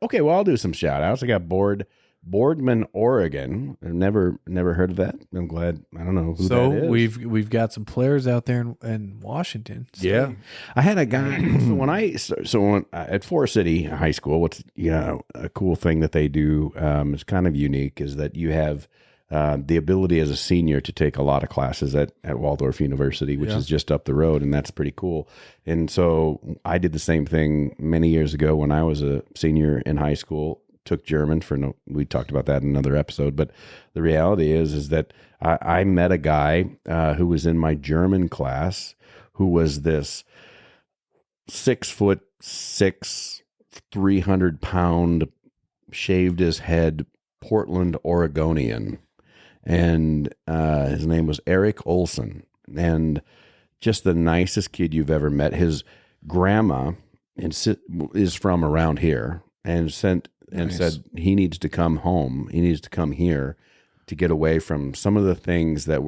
Okay, well, I'll do some shout outs. I got Board Boardman, Oregon. I've never heard of that. I'm glad. I don't know who that is. we've got some players out there in Washington. Yeah. I had a guy. When at Forest City High School, what's a cool thing that they do is kind of unique is that you have the ability as a senior to take a lot of classes at Waldorf University, which is just up the road, and that's pretty cool. And so I did the same thing many years ago when I was a senior in high school. Took German we talked about that in another episode, but the reality is that I met a guy who was in my German class who was this 6'6", 300-pound, shaved his head Portland Oregonian, and his name was Eric Olson, and just the nicest kid you've ever met. His grandma is from around here, and said he needs to come home. He needs to come here to get away from some of the things that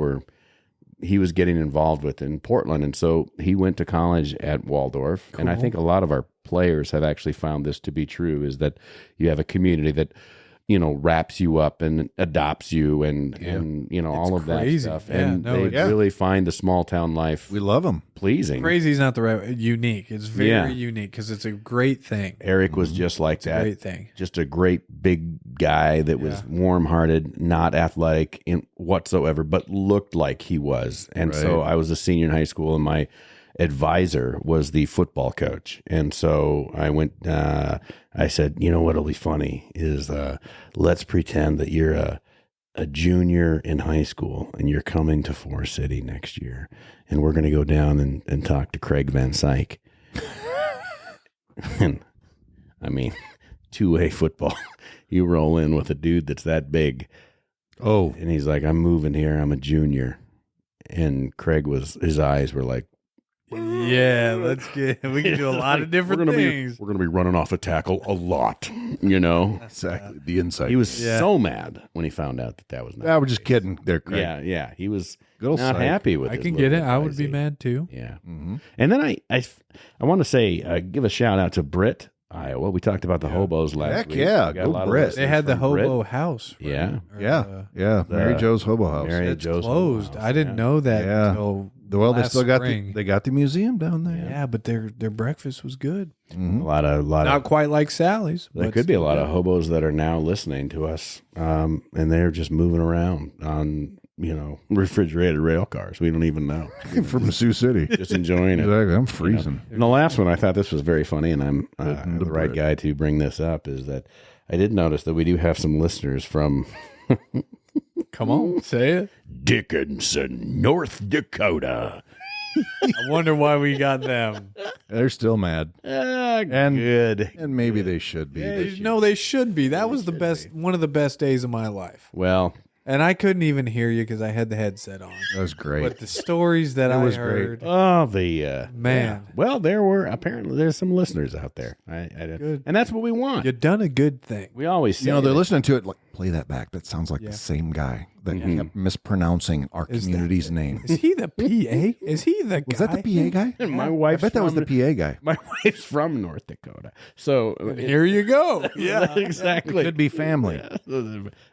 he was getting involved with in Portland. And so he went to college at Waldorf. Cool. And I think a lot of our players have actually found this to be true, is that you have a community that, wraps you up and adopts you and all of that stuff. And they really find the small town life. We love them. Pleasing. Crazy is not the right unique. It's very unique because it's a great thing. Eric was just like that. Great thing. Just a great big guy that was warm-hearted, not athletic whatsoever, but looked like he was. And so I was a senior in high school, and my advisor was the football coach. And so I went, I said, what'll be funny is let's pretend that you're a junior in high school and you're coming to Forest City next year, and we're going to go down and talk to Craig Van Syke. And I mean, 2A football, you roll in with a dude that's that big. Oh, and he's like, I'm moving here. I'm a junior. And his eyes were like, yeah, we can do a lot of different things. We're going to be running off a tackle a lot, Exactly. The insight. He was so mad when he found out that was not. I was just kidding there, Craig. Yeah. He was not happy with it. I can get it. I would be mad too. Yeah. Mm-hmm. And then I want to say, give a shout out to Britt, Iowa. We talked about the hobos last week. Yeah. Got a lot Britt. of they had the hobo Britt. house. Right? Yeah. Mary Jo's Hobo House. It's closed. House, I didn't know that until they still got spring. They got the museum down there. Yeah, but their breakfast was good. Mm-hmm. A lot not of, quite like Sally's. There could be a lot of hobos that are now listening to us, and they're just moving around on refrigerated rail cars. We don't even know. From Sioux City, just enjoying it. Exactly. I'm freezing. And the last one, I thought this was very funny, and I'm the right guy to bring this up. Is that I did notice that we do have some listeners from. Come on, say it. Dickinson, North Dakota. I wonder why we got them. They're still mad. Good. And maybe they should be. They should be. That was one of the best days of my life. Well, and I couldn't even hear you because I had the headset on. That was great. But the stories that I heard. Great. Oh, man. Yeah. Well, there's some listeners out there. Good. And that's what we want. You've done a good thing. We always say they're listening to it like, play that back. That sounds like the same guy that kept mispronouncing our community's name. Is he the PA? Is he the guy? Was that the PA guy? My wife. I bet that was the PA guy. My wife's from North Dakota. So here you go. Yeah, exactly. It could be family.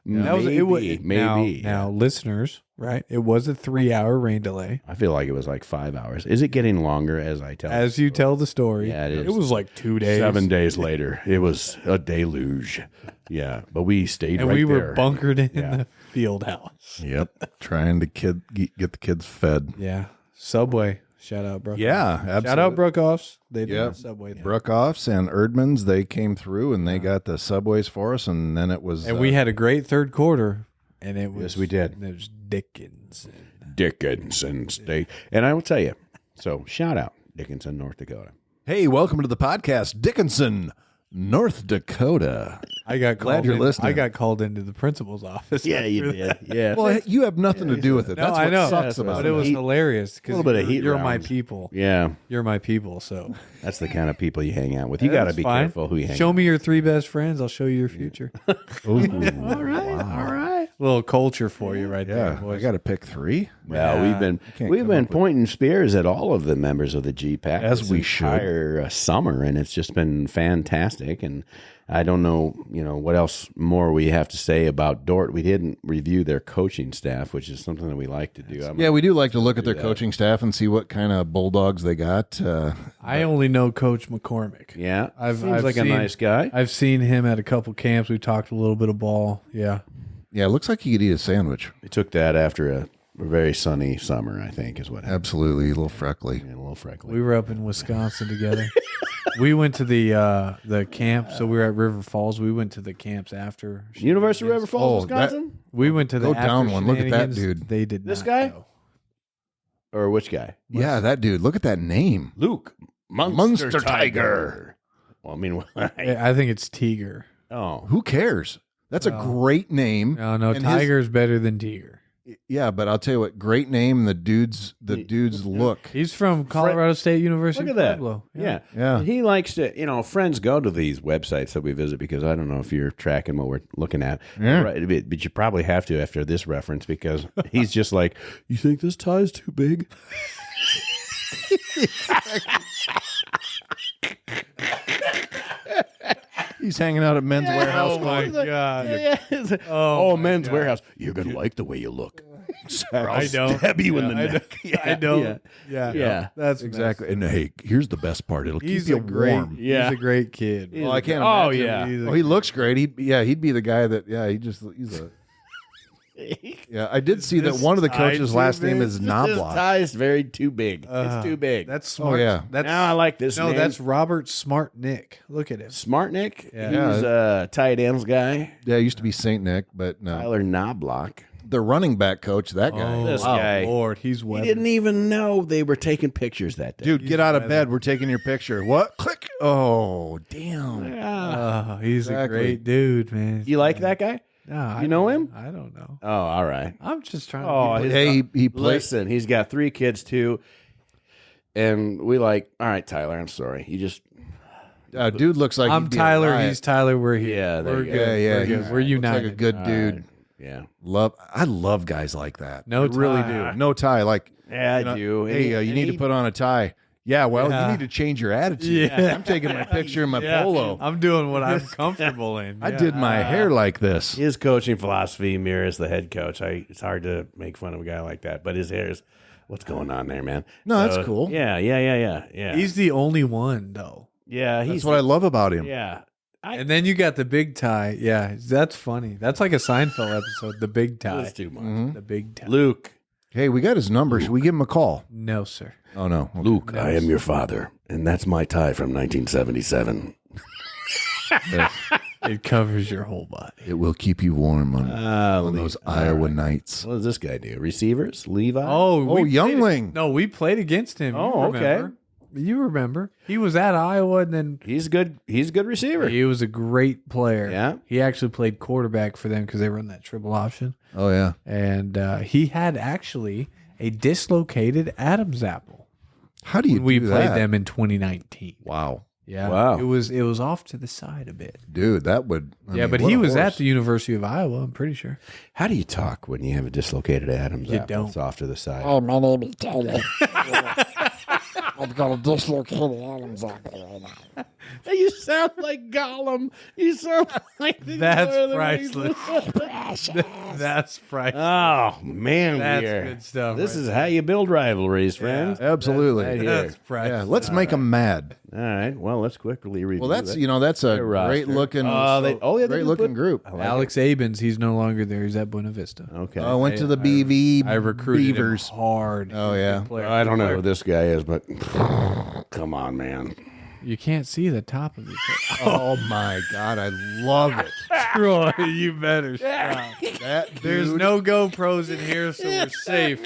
Maybe. Now, listeners, right? It was a 3-hour rain delay. I feel like it was like 5 hours. Is it getting longer as I tell? As you tell the story. Yeah, it is. It was like 2 days. 7 days later, it was a deluge. Yeah, but we stayed and right we were there. bunkered in the field house. Yep, trying to get the kids fed. Yeah, Subway. Shout out Brookoffs. Yeah, absolutely. Shout out Brookoffs. They did the Subway thing. Brookoffs and Erdmans, they came through and they got the Subways for us, and then it was... And we had a great third quarter, and it was... Yes, we did. It was Dickinson State. And I will tell you, so shout out Dickinson, North Dakota. Hey, welcome to the podcast, Dickinson, North Dakota. I got glad you're listening. I got called into the principal's office. Yeah, you did. Yeah. Well, you have nothing to do with it. No, That's I what know. sucks about but it. it was hilarious because you're my rounds. people. Yeah. You're my people, so. That's the kind of people you hang out with. You got to be careful who you hang out with. Show me your 3 best friends. I'll show you your future. Ooh, All right. A little culture for you right there, Yeah, boys. I got to pick 3. Well, can't we've come been up with- pointing spears at all of the members of the GPAC As this we should. entire summer, and it's just been fantastic. And I don't know, what else more we have to say about Dordt. We didn't review their coaching staff, which is something that we like to do. Yeah, we do like to look at their coaching staff and see what kind of bulldogs they got. I only know Coach McCormick. Yeah, I've seems like seen- a nice guy. I've seen him at a couple camps. We talked a little bit of ball. Yeah. Yeah, it looks like you could eat a sandwich. We took that after a very sunny summer, I think, is what happened. Absolutely, a little freckly. Yeah, a little freckly. We were up in Wisconsin together. We went to the camp, so we were at River Falls. We went to the camps after. University of River Falls, Oh, that- Wisconsin? We went to the Go down after one. Look at that shenanigans. dude. They did This not guy? go. Or which guy? Yeah, that dude. Look at that name. Luke. Munster Tiger. Well, I mean, I think it's Tiger. oh. Who cares? That's a great name. No, And his- Tiger's better than Tiger. Yeah, but I'll tell you what, great name. The dude's look. He's from Colorado State University. Look at that. Pueblo. Yeah. Yeah. He likes to, friends go to these websites that we visit because I don't know if you're tracking what we're looking at. Yeah. Right, but you probably have to after this reference because he's just like, you think this tie is too big? He's hanging out at Men's Warehouse. Oh my going, God. Yeah. Oh, Men's Warehouse. You're going to like the way you look. I don't. Stab you in the I neck. I don't. Yeah. Yeah. Yeah. That's Exactly. And hey, here's the best part. It'll He's keep you a great. warm. Yeah. He's a great kid. Well, I can't Oh, imagine. yeah. He's a- Oh, he looks great. He'd be the guy that. Yeah, he's a. Yeah, I did see that This one of the tie coaches' too last name big. is This Knobloch. tie is very too big. It's too big. That's smart. yeah. That's now I like this no. name. That's Robert Smart Nick. Look at him. Smart Nick. Yeah. He's a tight ends guy. Yeah, it used to be Saint Nick, but no. Tyler Knobloch. The running back coach, that guy. Oh, This wow, guy. Lord, he's He webbing. didn't even know they were taking pictures that day. Dude, get out of bed. We're taking your picture. What? Click. Oh, damn. Yeah. Oh, he's Exactly. a great dude, man. You like that guy? No, You know him? I don't know. Oh, all right. I'm just trying. Oh, to his- Hey, he played. Listen, he's got 3 kids too. And we like, all right, Tyler, I'm sorry. You just, Dude looks like I'm he'd be Tyler. a riot. He's Tyler. We're here. Yeah, there we're you good. go. Yeah, We're, good. he's- We're looks united. like a good dude. yeah. I love guys like that. No I really tie. do. No tie. Like, Yeah, you know, I do. hey, you need to put on a tie. Yeah, well, Yeah. you need to change your attitude. Yeah. I'm taking my picture in my Yeah, polo. I'm doing what I'm comfortable in. I Yeah. did my hair like this. His coaching philosophy mirrors the head coach. It's hard to make fun of a guy like that, but his hair is, what's going on there, man? No, that's cool. Yeah. He's the only one though. yeah, he's That's what I love about him. Yeah. And then you got the big tie. Yeah, that's funny. That's like a Seinfeld episode. The big tie. That's too much. Mm-hmm. The big tie. Luke. Hey, we got his number. Should we give him a call? No, sir. Oh, no. Okay. Luke, I am your father, and that's my tie from 1977. It covers your whole body. It will keep you warm on those Iowa nights. What does this guy do? Receivers? Levi? Oh, we played- Youngling. No, we played against him. Oh, You remember. You remember. He was at Iowa, and then He's good. He's a good receiver. he was a great player. Yeah. He actually played quarterback for them because they run that triple option. Oh, yeah. And he had actually a dislocated Adam's apple How do you when we do played that? them in 2019. Wow. Yeah. Wow. It was off to the side a bit. Dude, that would. I Yeah, mean, but what he a was horse. at the University of Iowa, I'm pretty sure. How do you talk when you have a dislocated Adam's You apple? don't. It's off to the side. Hey, my name is Taylor. I've got a dislocated Adam's apple right now. You sound like Gollum. You sound like the That's Lord of the priceless. Precious. That's right. Oh man, That's we are. good stuff This right is how you build rivalries, friends. Absolutely. Right here. That's priceless. Yeah, let's make them mad. All right. Well, let's quickly review. Well, that's that. that's a Their roster. great looking, Yeah, they great just looking put- group. I like Alex Abens, he's no longer there. He's at Buena Vista. it. Okay. I went to the BV I recruited Beavers. him hard. Oh, He's a yeah. good player. I don't know Good who player. this guy is, but come on, man. You can't see the top of his head. Oh my God, I love it. Troy, you better stop. That There's dude- no GoPros in here, so we're safe.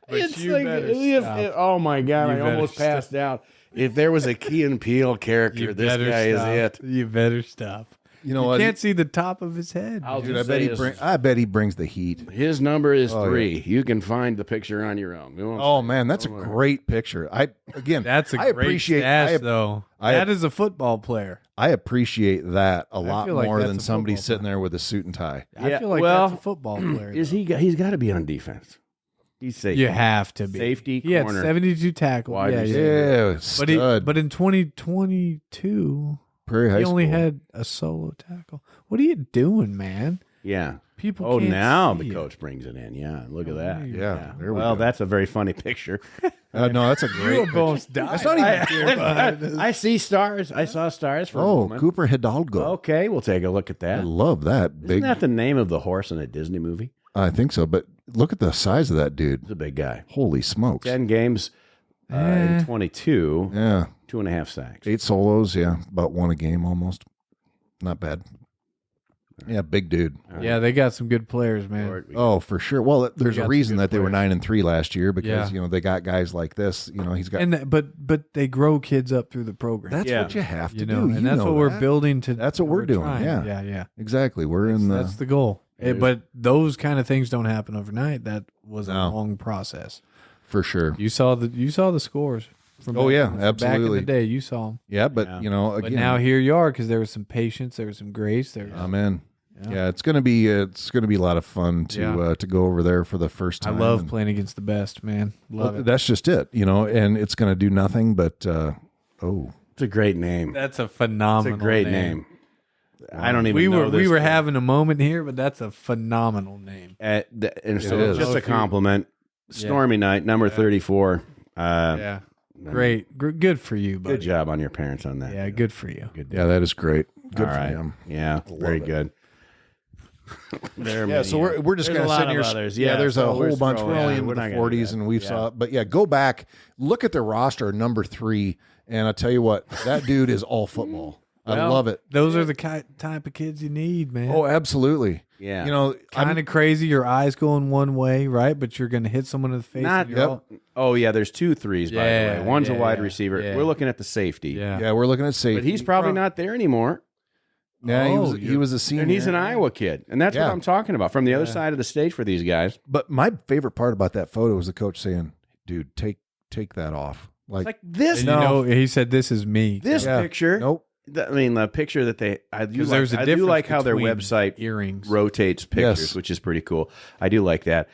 But you better stop. oh my God, You I better almost stop. passed out. If there was a Key and Peele character, You this better guy stop. is it. You better stop. You know You what? can't see the top of his head. I'll Dude, just I say bet he brings the heat. his number is Oh, 3. You can find the picture on your own. Oh man, that's a great picture. That's a I great appreciate stash, though. I- That is a football player. I appreciate that a lot feel like more that's than a somebody football sitting there with a suit and tie. I feel like well, that's a football player. Is though. he? He's got to be on defense. He's safe. You have to be. Safety, He had corner, 72 tackles. wide Yeah, receiver. yeah. Stud. But in 2022, Prairie High he only School. had a solo tackle. What are you doing, man? Yeah. People. Oh, can't now see the it. coach brings it in. Yeah, look at that. Yeah, there we Well, go. that's a very funny picture. No, that's a You great. picture. almost died. That's not even. I see stars. I saw stars for a Oh, moment. Cooper Hidalgo. Okay, we'll take a look at I that. love that Isn't big. that the name of the horse in a Disney movie? I think so, but look at the size of that dude. He's a big guy. Holy smokes! 10 games in 22, Yeah, 2.5 sacks. 8 solos. Yeah, about 1 a game almost. Not bad. Yeah, big dude. Yeah, they got some good players, man. Lord, we- Oh, for sure. Well, there's got a some reason good that they were players. 9-3 last year because Yeah. they got guys like this. He's got. And but they grow kids up through the program. That's Yeah. what you have to you know, do. and that's what we're that. building to. That's what we're doing, trying. yeah. yeah. Exactly. We're in the. That's the goal. But those kind of things don't happen overnight. That was a No. long process. for sure. You saw the scores. From Oh, back- yeah, from Back in absolutely. the day, you saw them. Yeah, but Yeah. again, But now here you are because there was some patience, there was some grace, there. I'm in. Yeah. Yeah, it's gonna be a lot of fun to go over there for the first I time. love and- playing against the best, man. Love Well, it. that's just it, and it's gonna do nothing but It's a great name. That's a It's phenomenal. a great name. I don't even know We this were kid. having a moment here, but that's a phenomenal name. And so is. just a compliment. Stormy night, number 34. Yeah, great, good for you, buddy. Good job on your parents on that. Yeah, good for you. Good. yeah, that is great. Good All for right. him. Yeah, very it. good. There are Yeah, many, so we're just there's gonna a lot sit of here. others. Yeah, there's so a we're whole bunch. scrolling. We're only Yeah, in we're the not gonna do 40s, that. and we've Yeah. saw. But yeah, go back, look at the roster, number 3, and I'll tell you what, that dude is all football. I Well, love it. Those are the type of kids you need, man. Oh, absolutely. Yeah. Kind of crazy. Your eyes going one way, right? But you're going to hit someone in the face. Not. and you're all- Oh yeah, there's 2 threes by the Yeah, way. One's a yeah, wide yeah, receiver. yeah. We're looking at the safety. Yeah, we're looking at safety. But he's probably not there anymore. Yeah, Oh, he was a senior, And he's an Iowa kid. And that's Yeah. what I'm talking about. From the other side of the state for these guys. But my favorite part about that photo was the coach saying, "Dude, take that off." It's like this And you know, he said, "This is me." this Yeah. picture. Nope. The picture that I do Because like, there's a I do difference like how their between website earrings. rotates pictures, Yes. which is pretty cool. I do like that.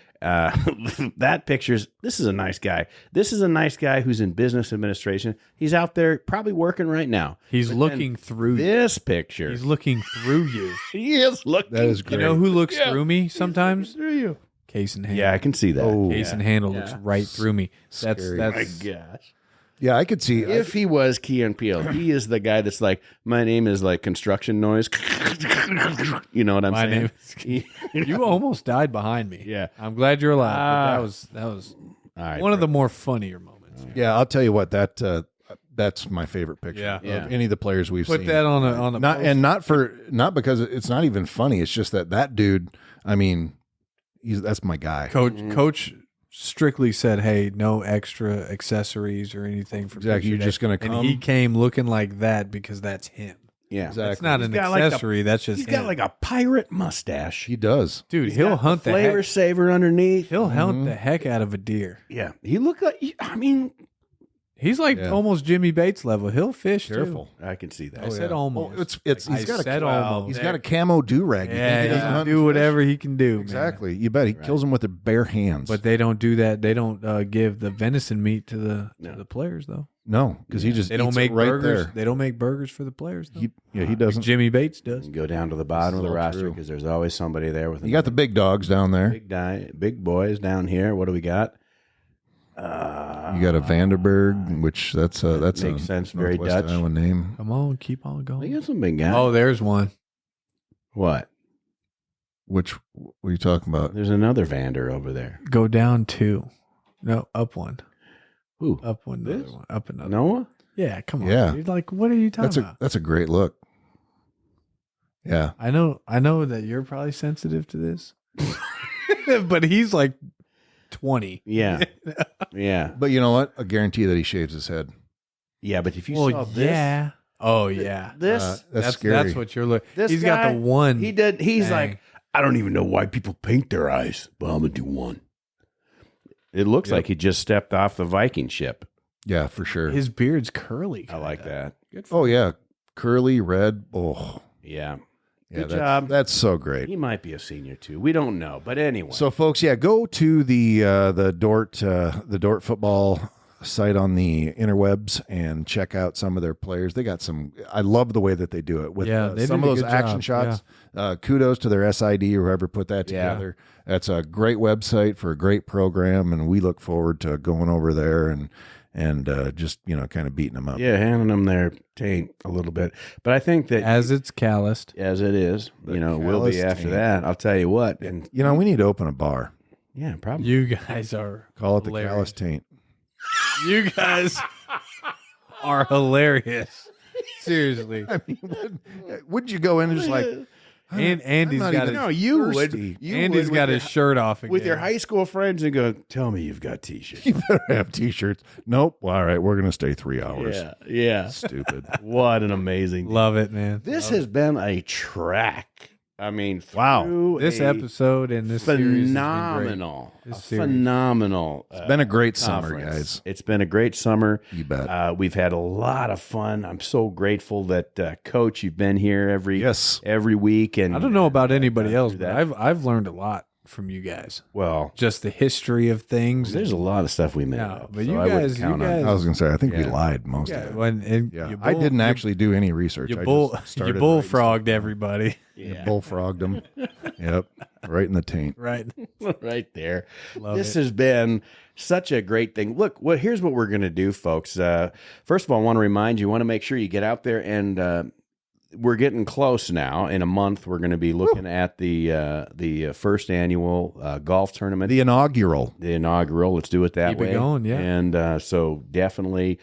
That picture's. This is a nice guy. This is a nice guy who's in business administration. He's out there probably working right now. He's But looking then through you. this picture. He's looking through you. He is looking. That is You great. know who looks Yeah. through me sometimes? through you. Case and Handle. Yeah, I can see that. Oh. Case and Handle looks right through me. That's Scary. My that's gosh. Yeah, I could see. If he was Key and Peele, he is the guy that's like, my name is like construction noise. You know what I'm my saying? name. You almost died behind me. Yeah. I'm glad you're alive. But that was All right, one of the more funnier moments. yeah, I'll tell you what. That's my favorite picture Yeah. of Yeah. any of the players we've Put seen. that on a not post. and not because it's not even funny. It's just that dude. I mean, that's my guy. Coach strictly said, "Hey, no extra accessories or anything for Exactly. picture You're day." just gonna come. And he came looking like that because that's him. Yeah. Exactly. That's not an got like a- accessory. that's just He's him. got like a pirate mustache. He does. Dude, He's he'll got hunt the flavor heck. saver underneath. He'll hunt the heck out of a deer. Yeah. He looked like, I mean, He's like Yeah. almost Jimmy Bates level. He'll fish Careful. I can see that. I said almost. Well, it's I He's got said a almost. he's got a camo do rag. Yeah, he doesn't can hunt do fish? whatever he can do. man. Exactly. You bet. He kills them with their bare hands. But they don't do that. They don't give the venison meat to the players though. no, because he just They don't eats it make right burgers. there. They don't make burgers for the players though. He doesn't. Jimmy Bates does. You go down to the bottom of the all roster true. because there's always somebody there with You got the big dogs down there. big boys down here. What do we got? You got a Vanderberg, which that's Makes a sense, very Northwest Dutch. Iowa name. Come on, keep on We going. got some big guys. Oh, there's one. What? What are you talking about? There's another Vander over there. Go down 2. No, up 1. Who? Up 1. Another This? one. Up another. Noah? Yeah, come on. Yeah. Dude. Like, what are you talking about? That's a great look. Yeah. I know that you're probably sensitive to this, but he's like 20. Yeah. Yeah. But you know what? I guarantee that he shaves his head. Yeah, but if you Well, saw this, yeah. Oh yeah, That's scary. That's what you're looking. This He's guy, got the one. He's Dang. like, I don't even know why people paint their eyes, but I'm gonna do one. It looks like he just stepped off the Viking ship. Yeah, for sure. His beard's curly. I like that. Good for Oh yeah, curly red. Oh Yeah. yeah, Good job. That's so great. He might be a senior too. We don't know, but anyway. So, folks, yeah, go to the Dordt football site on the interwebs and check out some of their players. They got some. I love the way that they do it with they some did of a those good action job. shots. Kudos to their SID or whoever put that Yeah. together. That's a great website for a great program, and we look forward to going over there and just kind of beating them up. yeah, handing them their taint a little bit. But I think that As it's calloused. as it is, The we'll be callous after taint. that. I'll tell you what. And We need to open a bar. yeah, probably. You guys are Call it the hilarious. callous taint. You guys are hilarious. Seriously. I mean, wouldn't you go in and just like, And Andy's not got even- his, No, you thirsty. would. You Andy's would got with his shirt off again. with your high school friends and go, tell me you've got t-shirts. you better have T-shirts. Nope. Well, all right, we're gonna stay 3 hours. Yeah. Stupid. What an amazing. Love it, man. This has been a track. I mean, Wow. through This a episode and this series has been great. phenomenal, This a series. phenomenal. It's been a great summer, conference. guys. It's been a great summer. You bet. We've had a lot of fun. I'm so grateful that Coach, you've been here every week. And I don't know about anybody else, do but that. I've learned a lot from you guys. Well, Just the history of things. there's a lot of stuff we made No, up, but so you I wouldn't guys- you count on guys- it. I was gonna say, I think we Yeah. lied most Yeah, of it. when and Yeah, you I bull- didn't actually do any research. You I bull, just you started bullfrogged everybody. Yeah. bullfrogged them. Yep, right in the taint. Right. right there. Love This it. has been such a great thing. Look, here's what we're going to do, folks. First of all, I want to remind you, want to make sure you get out there and we're getting close now. In a month, we're going to be looking at the first annual golf tournament. The inaugural. The inaugural. Let's do it that Keep way. it going, yeah. And so definitely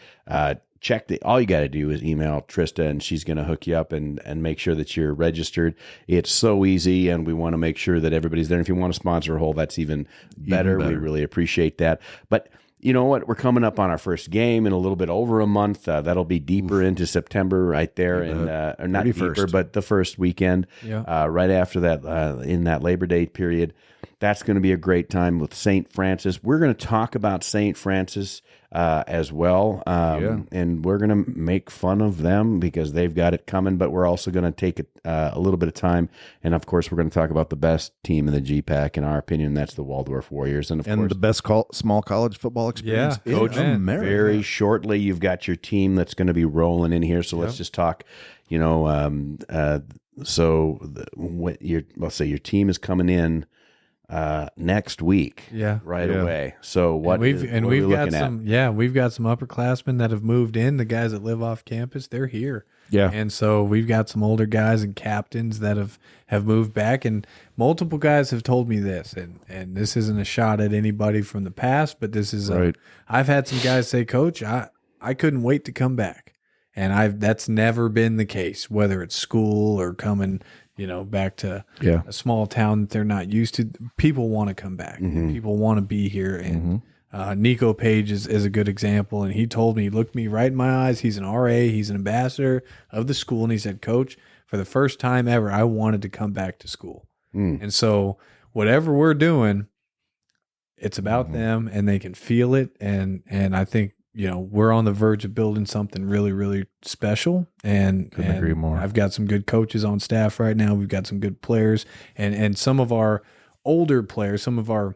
check all you got to do is email Trista and she's going to hook you up and make sure that you're registered. It's so easy and we want to make sure that everybody's there. And if you want to sponsor a hole, that's even better. We really appreciate that. But you know what? We're coming up on our first game in a little bit over a month. That'll be deeper into September right there. And or not 31st. deeper, but the first weekend Yeah. right after that in that Labor Day period. That's going to be a great time with St. Francis. We're going to talk about St. Francis as well. And we're going to make fun of them because they've got it coming, but we're also going to take a little bit of time. And of course, we're going to talk about the best team in the GPAC, in our opinion. That's the Waldorf Warriors. And of course, the best small college football experience Yeah, in Coach, America. very shortly, you've got your team that's going to be rolling in here. So let's just talk, let's say your team is coming in next week, Yeah. right Yeah. away. So what we've what are we got looking at? some we've got some upperclassmen that have moved in. The guys that live off campus, they're here. Yeah. And so we've got some older guys and captains that have moved back, and multiple guys have told me this, and this isn't a shot at anybody from the past, but this is Right. I've had some guys say, Coach, I couldn't wait to come back. And that's never been the case, whether it's school or coming, back to Yeah. a small town that they're not used to. People want to come back. Mm-hmm. People want to be here. And Nico Page is a good example. And he told me, he looked me right in my eyes. He's an RA. He's an ambassador of the school. And he said, Coach, for the first time ever, I wanted to come back to school. And so whatever we're doing, it's about them and they can feel it. And I think, we're on the verge of building something really, really special. And Couldn't agree more. I've got some good coaches on staff right now. We've got some good players and some of our older players, some of our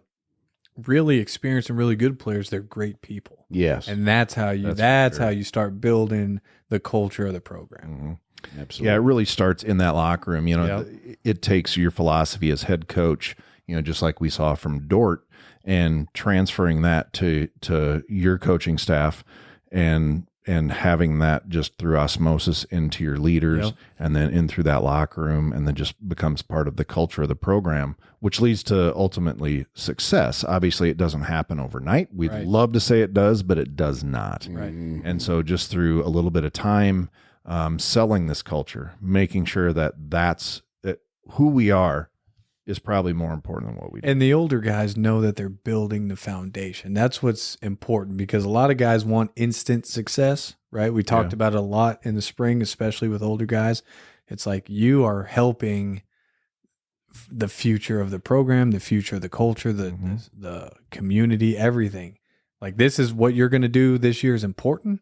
really experienced and really good players, they're great people. Yes, And that's how you start building the culture of the program. absolutely. Yeah, it really starts in that locker room. Yep. It takes your philosophy as head coach, just like we saw from Dordt, and transferring that to your coaching staff and having that just through osmosis into your leaders Yep. and then in through that locker room, and then just becomes part of the culture of the program, which leads to ultimately success. Obviously, it doesn't happen overnight. We'd Right. love to say it does, but it does not. Right. And so just through a little bit of time, selling this culture, making sure that who we are is probably more important than what we do. And the older guys know that they're building the foundation. That's what's important, because a lot of guys want instant success, right? We talked about it a lot in the spring, especially with older guys. It's like you are helping the future of the program, the future of the culture, the community, everything. Like this is what you're going to do this year is important,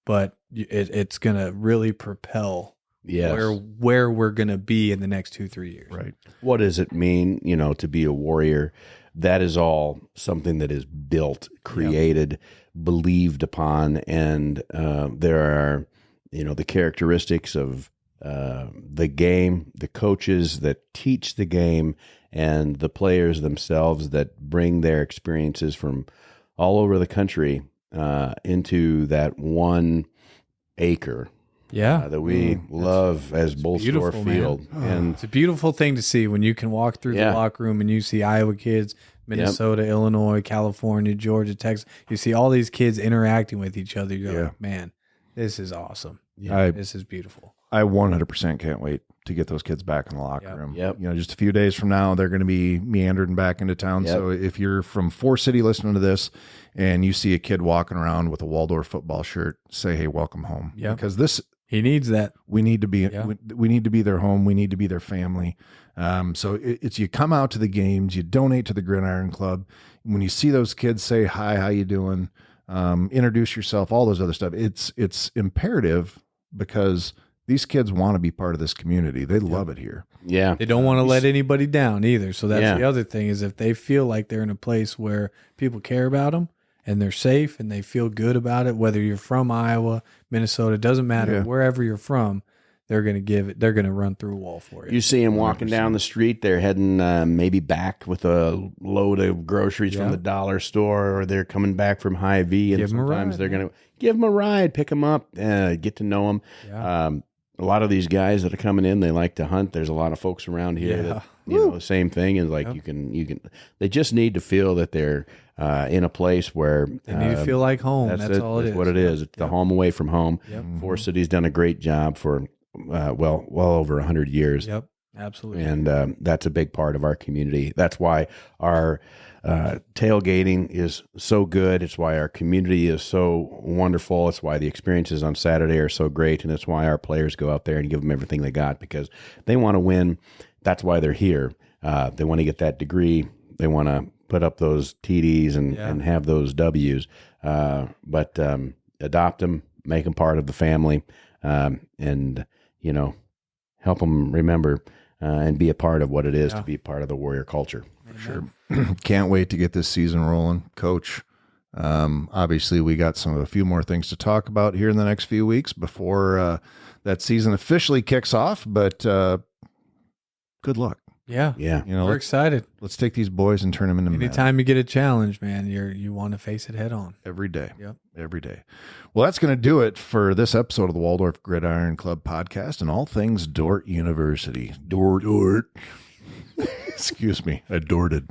but it's going to really propel where we're going to be in the next 2-3 years. Right. What does it mean, to be a warrior? That is all something that is built, created, believed upon, and there are, the characteristics of the game, the coaches that teach the game, and the players themselves that bring their experiences from all over the country into that 1 acre that we love as Bolstor Field. And it's a beautiful thing to see when you can walk through the locker room and you see Iowa kids, Minnesota, Illinois, California, Georgia, Texas. You see all these kids interacting with each other. You're like, man, this is awesome. This is beautiful. I 100% can't wait to get those kids back in the locker room. Yep. Just a few days from now, they're going to be meandering back into town. Yep. So if you're from Forest City listening to this and you see a kid walking around with a Waldorf football shirt, say, hey, welcome home. Yep. Because he needs that. We need to be we need to be their home. We need to be their family. So it's you come out to the games, you donate to the GridIron Club. When you see those kids, say hi, how you doing? Introduce yourself, all those other stuff. It's imperative because these kids want to be part of this community. They love it here. Yeah. They don't want to let anybody down either. So that's the other thing is if they feel like they're in a place where people care about them and they're safe and they feel good about it, whether you're from Iowa, Minnesota, doesn't matter, wherever you're from, they're going to run through a wall for you. You see them walking down the street, they're heading maybe back with a load of groceries from the dollar store, or they're coming back from Hy-Vee, and sometimes they're going to give them a ride, pick them up, get to know them. Yeah. A lot of these guys that are coming in, they like to hunt. There's a lot of folks around here that, the same thing is like you can, they just need to feel that they're in a place where they need to feel like home. That's all it is. What it is. It's the home away from home. Yep. Forest City's done a great job for well over 100 years. Yep, absolutely. And that's a big part of our community. That's why our tailgating is so good. It's why our community is so wonderful. It's why the experiences on Saturday are so great. And it's why our players go out there and give them everything they got because they want to win. That's why they're here. They want to get that degree. They want to put up those TDs and have those Ws. But adopt them, make them part of the family, and help them remember and be a part of what it is to be part of the Warrior culture. For sure. Can't wait to get this season rolling. Coach, obviously we got a few more things to talk about here in the next few weeks before that season officially kicks off, but good luck. Yeah. We're excited. Let's take these boys and turn them into men. Anytime you get a challenge, man, you want to face it head on. Every day. Yep. Every day. Well, that's going to do it for this episode of the Waldorf GridIron Club podcast and all things Dordt University. Dordt. Excuse me. I dorted.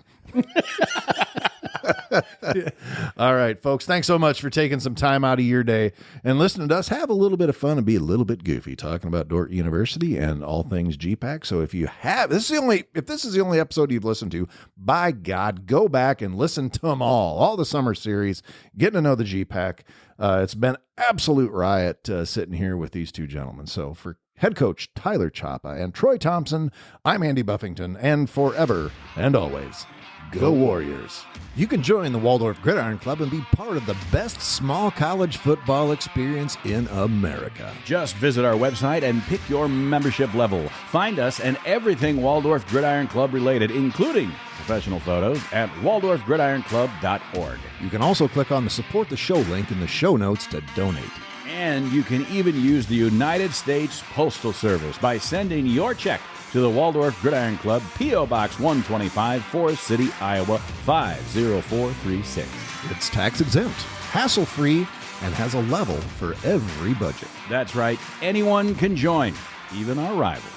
All right, folks. Thanks so much for taking some time out of your day and listening to us have a little bit of fun and be a little bit goofy talking about Dordt University and all things GPAC. So if this is the only episode you've listened to, by God, go back and listen to them all the summer series, getting to know the GPAC. It's been absolute riot sitting here with these two gentlemen. So for head coach Tyler Chapa and Troy Thompson, I'm Andy Buffington, and forever and always, go Warriors. You can join the Waldorf GridIron Club and be part of the best small college football experience in America. Just visit our website and pick your membership level. Find us and everything Waldorf GridIron Club related, including professional photos, at waldorfgridironclub.org. You can also click on the Support the Show link in the show notes to donate. And you can even use the United States Postal Service by sending your check to the Waldorf GridIron Club, P.O. Box 125, Forest City, Iowa, 50436. It's tax exempt, hassle-free, and has a level for every budget. That's right. Anyone can join, even our rivals.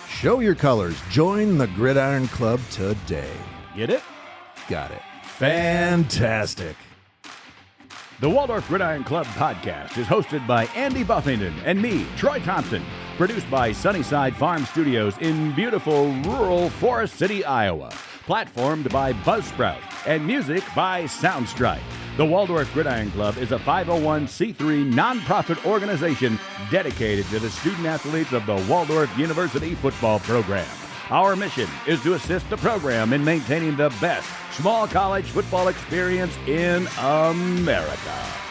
Show your colors. Join the GridIron Club today. Get it? Got it. Fantastic. The Waldorf GridIron Club podcast is hosted by Andy Buffington and me, Troy Thompson. Produced by Sunnyside Farm Studios in beautiful rural Forest City, Iowa. Platformed by Buzzsprout and music by Soundstrike. The Waldorf GridIron Club is a 501c3 nonprofit organization dedicated to the student athletes of the Waldorf University football program. Our mission is to assist the program in maintaining the best small college football experience in America.